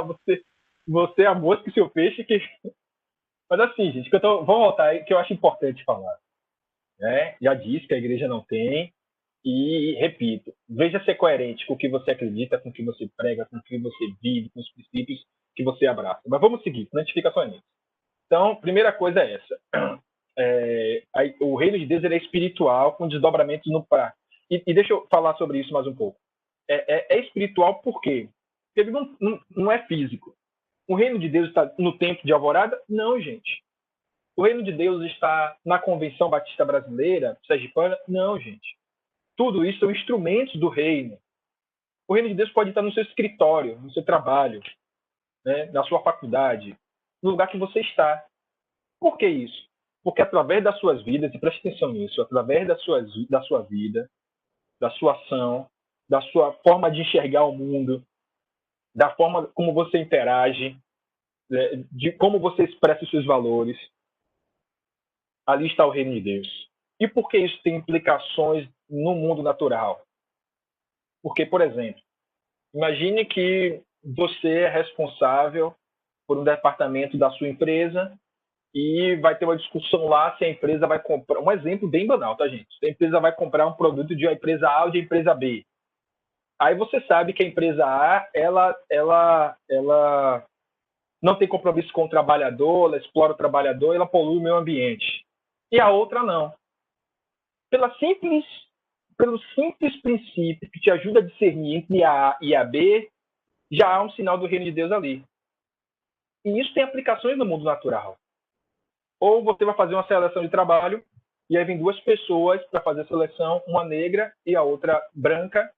Você é a mosca e seu peixe que... Mas assim, gente, vamos voltar aí, que eu acho importante falar. Né? Já disse que a igreja não tem, e repito, veja ser coerente com o que você acredita, com o que você prega, com o que você vive, com os princípios que você abraça. Mas vamos seguir, não fica só nisso. Então, primeira coisa é essa. O reino de Deus ele é espiritual, com desdobramentos no prático. E deixa eu falar sobre isso mais um pouco. É espiritual por quê? Porque ele não é físico. O reino de Deus está no tempo de alvorada? Não, gente. O reino de Deus está na Convenção Batista Brasileira, sergipana? Não, gente. Tudo isso são instrumentos do reino. O reino de Deus pode estar no seu escritório, no seu trabalho, né, na sua faculdade, no lugar que você está. Por que isso? Porque através das suas vidas, e preste atenção nisso, através da sua vida, da sua ação, da sua forma de enxergar o mundo, da forma como você interage, de como você expressa os seus valores, ali está o reino de Deus. E por que isso tem implicações no mundo natural? Porque, por exemplo, imagine que você é responsável por um departamento da sua empresa e vai ter uma discussão lá se a empresa vai comprar... Um exemplo bem banal, tá, gente? Se a empresa vai comprar um produto de uma empresa A ou de uma empresa B. Aí você sabe que a empresa A, ela não tem compromisso com o trabalhador, ela explora o trabalhador, ela polui o meio ambiente. E a outra não. Pelo simples princípio que te ajuda a discernir entre a A e a B, já há um sinal do reino de Deus ali. E isso tem aplicações no mundo natural. Ou você vai fazer uma seleção de trabalho e aí vem duas pessoas para fazer a seleção, uma negra e a outra branca,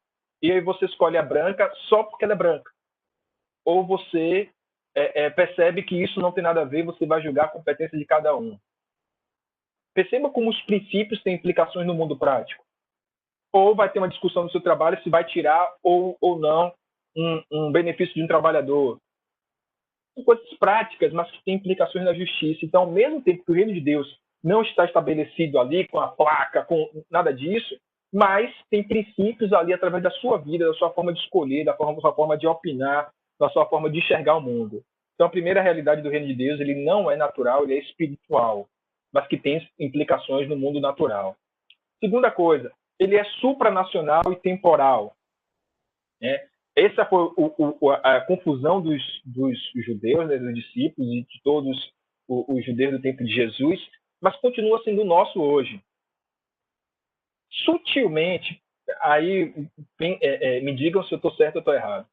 e aí você escolhe a branca só porque ela é branca. Ou você percebe que isso não tem nada a ver, você vai julgar a competência de cada um. Perceba como os princípios têm implicações no mundo prático. Ou vai ter uma discussão no seu trabalho se vai tirar ou não um benefício de um trabalhador. São coisas práticas, mas que têm implicações na justiça. Então, ao mesmo tempo que o reino de Deus não está estabelecido ali com a placa, com nada disso, mas tem princípios ali através da sua vida, da sua forma de escolher, da sua forma de opinar, da sua forma de enxergar o mundo. Então, a primeira realidade do reino de Deus, ele não é natural, ele é espiritual, mas que tem implicações no mundo natural. Segunda coisa, ele é supranacional e temporal. Essa foi a confusão dos judeus, né, dos discípulos e de todos os judeus do tempo de Jesus, mas continua sendo nosso hoje. Sutilmente, aí me digam se eu estou certo ou estou errado.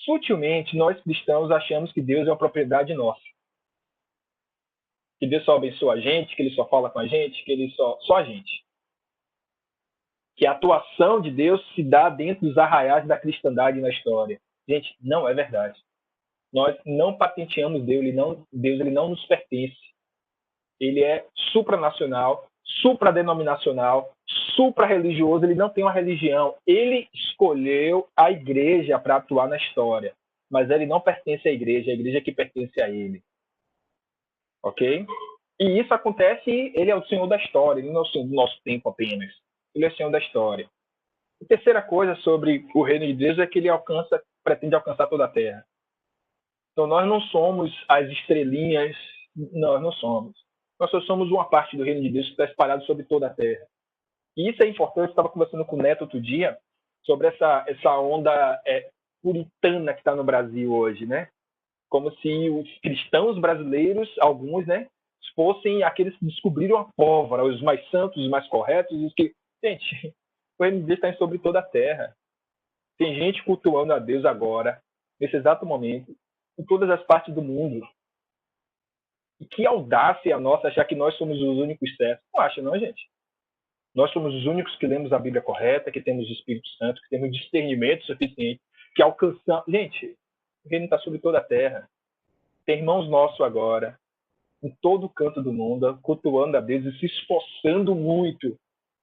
Sutilmente, nós cristãos achamos que Deus é uma propriedade nossa. Que Deus só abençoa a gente, que Ele só fala com a gente, que Ele só a gente. Que a atuação de Deus se dá dentro dos arraiais da cristandade na história. Gente, não é verdade. Nós não patenteamos Deus, ele não nos pertence. Ele é supranacional, supradenominacional, supra-religioso, ele não tem uma religião. Ele escolheu a igreja para atuar na história, mas ele não pertence à igreja, é a igreja que pertence a ele. Ok? E isso acontece, ele é o Senhor da história, ele não é o Senhor do nosso tempo apenas. Ele é o Senhor da história. A terceira coisa sobre o reino de Deus é que ele pretende alcançar toda a terra. Então nós não somos as estrelinhas, nós não somos. Nós só somos uma parte do reino de Deus que está espalhado sobre toda a terra. E isso é importante, eu estava conversando com o Neto outro dia sobre essa onda puritana que está no Brasil hoje, né? Como se os cristãos brasileiros, alguns, né, fossem aqueles que descobriram a pólvora, os mais santos, os mais corretos, os que... Gente, o reino de Deus está sobre toda a terra. Tem gente cultuando a Deus agora, nesse exato momento, em todas as partes do mundo. E que audácia a nossa achar que nós somos os únicos certos. Não acha, não, gente? Nós somos os únicos que lemos a Bíblia correta, que temos o Espírito Santo, que temos discernimento suficiente, que alcançamos... Gente, o reino está sobre toda a terra. Tem irmãos nossos agora, em todo canto do mundo, cultuando a Deus e se esforçando muito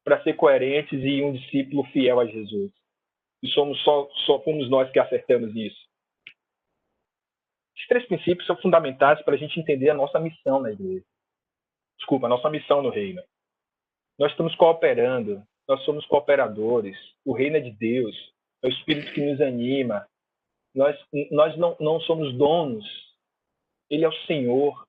para ser coerentes e um discípulo fiel a Jesus. E só fomos nós que acertamos nisso. Esses 3 princípios são fundamentais para a gente entender a nossa missão na igreja. Desculpa, a nossa missão no reino. Nós estamos cooperando, nós somos cooperadores. O reino é de Deus, é o Espírito que nos anima. Nós não somos donos, Ele é o Senhor.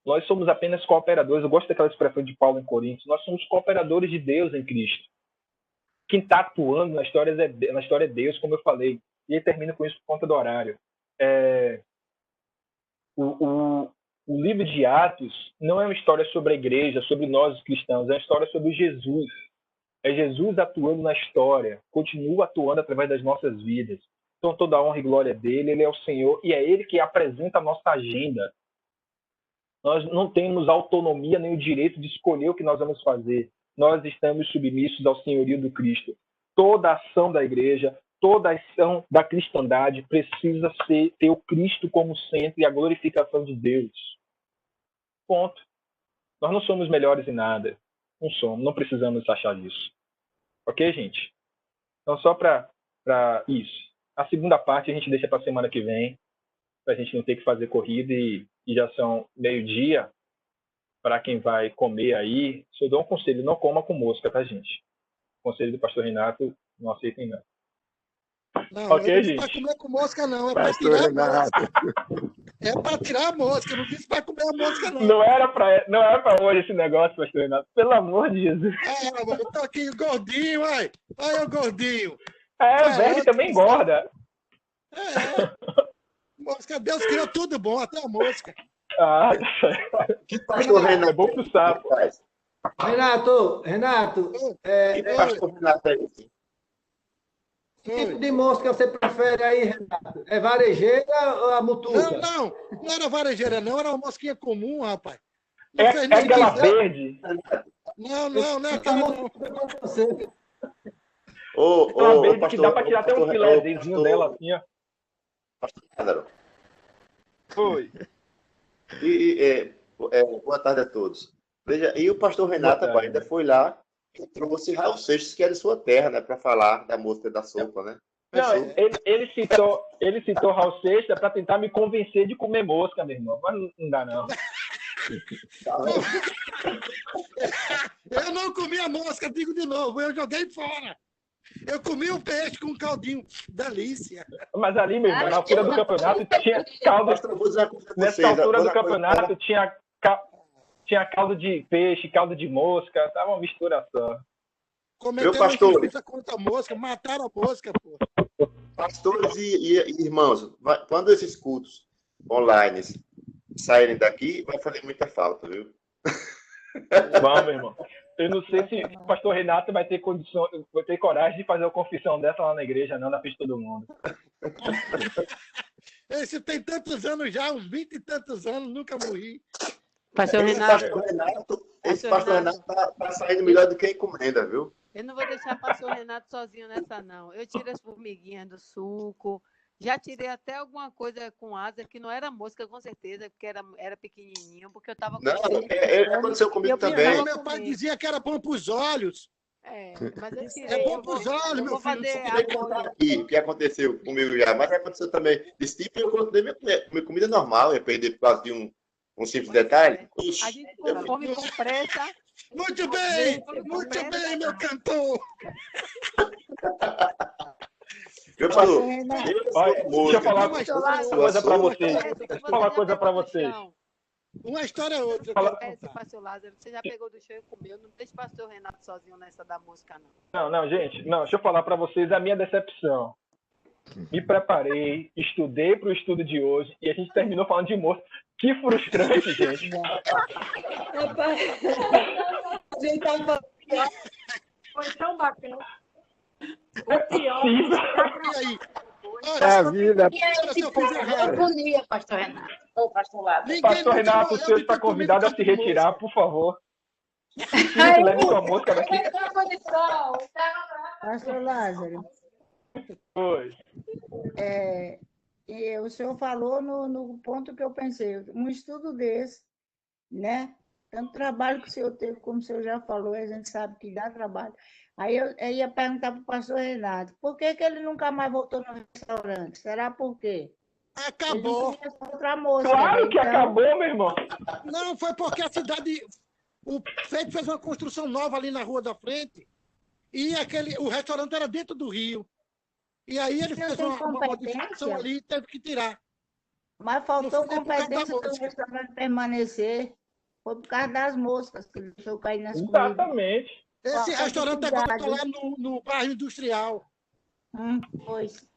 Nós somos apenas cooperadores. Eu gosto daquela expressão de Paulo em Coríntios. Nós somos cooperadores de Deus em Cristo. Quem está atuando na história é Deus, como eu falei. E ele termina com isso por conta do horário. O livro de Atos não é uma história sobre a igreja, sobre nós os cristãos. É uma história sobre Jesus. É Jesus atuando na história. Continua atuando através das nossas vidas. Então toda a honra e glória é dele. Ele é o Senhor e é ele que apresenta a nossa agenda. Nós não temos autonomia nem o direito de escolher o que nós vamos fazer. Nós estamos submissos ao senhorio do Cristo. Toda a ação da igreja, toda a ação da cristandade precisa ter o Cristo como centro e a glorificação de Deus. Ponto. Nós não somos melhores em nada. Não somos. Não precisamos achar disso. Ok, gente? Então, só para isso. A segunda parte a gente deixa para a semana que vem, para a gente não ter que fazer corrida e já são 12:00. Para quem vai comer aí, se eu dou um conselho, não coma com mosca, tá, gente? O conselho do pastor Renato, não aceitem não. Não, ok, não gente? é para comer com mosca, não. É para tirar a mosca. É para tirar a mosca. Não disse para comer a mosca, não. Não era para hoje esse negócio, pastor Renato. Pelo amor de Jesus. Eu tô aqui gordinho, ai. Olha o gordinho. O verme também engorda. Mosca, Deus criou tudo bom, até a mosca. Que pastor Renato é bom pro sapo. Renato, que pastor Renato é esse? Que tipo de mosca você prefere aí, Renato? É varejeira ou a mutuca? Não era varejeira, não. Era uma mosquinha comum, rapaz. É aquela verde? Não é aquela não. Aquela verde que dá para tirar até um filézinho dela assim, ó. Pastor Lázaro. Foi. Boa tarde a todos. Veja, e o pastor Renato ainda foi lá e trouxe Raul Seixas, que é de sua terra, né, para falar da música da sopa, né? Não, ele citou Raul Seixas para tentar me convencer de comer mosca, meu irmão. Mas não dá, não. Eu não comi a mosca, digo de novo. Eu joguei fora. Eu comi um peixe com um caldinho. Delícia. Mas ali, meu irmão, na altura do campeonato tinha caldo. Nessa altura do campeonato tinha caldo de peixe, caldo de mosca. Tava uma mistura só. Meu pastor, contra a mosca, mataram a mosca, pô. Pastores e irmãos, quando esses cultos online saírem daqui, vai fazer muita falta, viu? Vamos, meu irmão. Eu não sei se o pastor Renato vai ter coragem de fazer uma confissão dessa lá na igreja, não, na frente de todo mundo. Esse tem tantos anos já, uns 20 e tantos anos, nunca morri. Pastor Renato. Esse pastor Renato tá saindo melhor do que a encomenda, viu? Eu não vou deixar o pastor Renato sozinho nessa, não. Eu tiro as formiguinhas do suco. Já tirei até alguma coisa com asa, que não era mosca, com certeza, porque era pequenininho, porque eu estava com... Não, aconteceu comigo também. Meu pai dizia que era bom para os olhos. Mas eu tirei. É bom para os olhos, meu filho. O que aconteceu comigo já, mas aconteceu também. Desse tipo, eu continuei minha comida normal, ia perder por causa de um Um simples detalhe? A gente com fome, com pressa. Muito bem, meu cantor. Meu pastor, Olha, deixa eu falar uma coisa para vocês. Deixa eu falar uma coisa para vocês. Uma história é outra. Pastor Lázaro, você já pegou do chão e comeu. Não deixa o pastor Renato sozinho nessa da música, não. Não, gente. Não, deixa eu falar para vocês a minha decepção. Me preparei, estudei para o estudo de hoje e a gente terminou falando de moço. Que frustrante, gente. Foi tão bacana. O pior. Aí. É a vida. Bom dia, pastor Renato. Ou pastor Lázaro. Pastor Renato, o senhor está convidado a se retirar, por favor. Leve sua música daqui. Pastor Lázaro. Oi. O senhor falou no ponto que eu pensei. Um estudo desse, né? Tanto trabalho que o senhor teve, como o senhor já falou, a gente sabe que dá trabalho. Aí eu ia perguntar para o pastor Renato, por que ele nunca mais voltou no restaurante? Será por quê? Acabou. Outra moça, Claro que acabou, meu irmão. Não, foi porque a cidade... O prefeito fez uma construção nova ali na rua da frente e o restaurante era dentro do rio. E aí ele fez uma modificação ali e teve que tirar. Mas faltou competência do restaurante permanecer. Foi por causa das moscas que ele deixou cair nas comidas. Exatamente. Esse restaurante agora está lá no bairro industrial. Pois.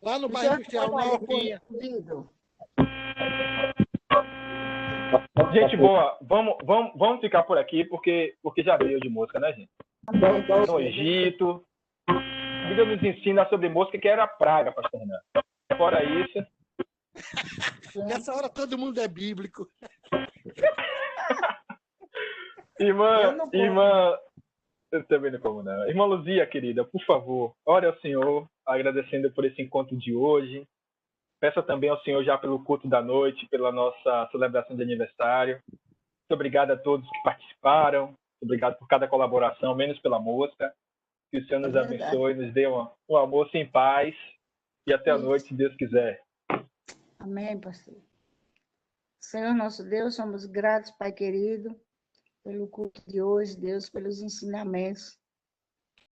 Lá no bairro industrial, na Orquinha. Gente boa, vamos ficar por aqui, porque já deu de mosca, né, gente? No Egito. A Bíblia nos ensina sobre mosca, que era praga, pastor Renato. Fora isso... Nessa hora todo mundo é bíblico. Irmã, eu também não como não. Irmã Luzia, querida, por favor, ore ao Senhor, agradecendo por esse encontro de hoje. Peça também ao Senhor já pelo culto da noite, pela nossa celebração de aniversário. Muito obrigado a todos que participaram. Muito obrigado por cada colaboração, menos pela mosca. Que o Senhor nos abençoe, nos dê um almoço em paz. E até a noite, se Deus quiser. Amém, pastor. Senhor nosso Deus, somos gratos, Pai querido, pelo culto de hoje, Deus, pelos ensinamentos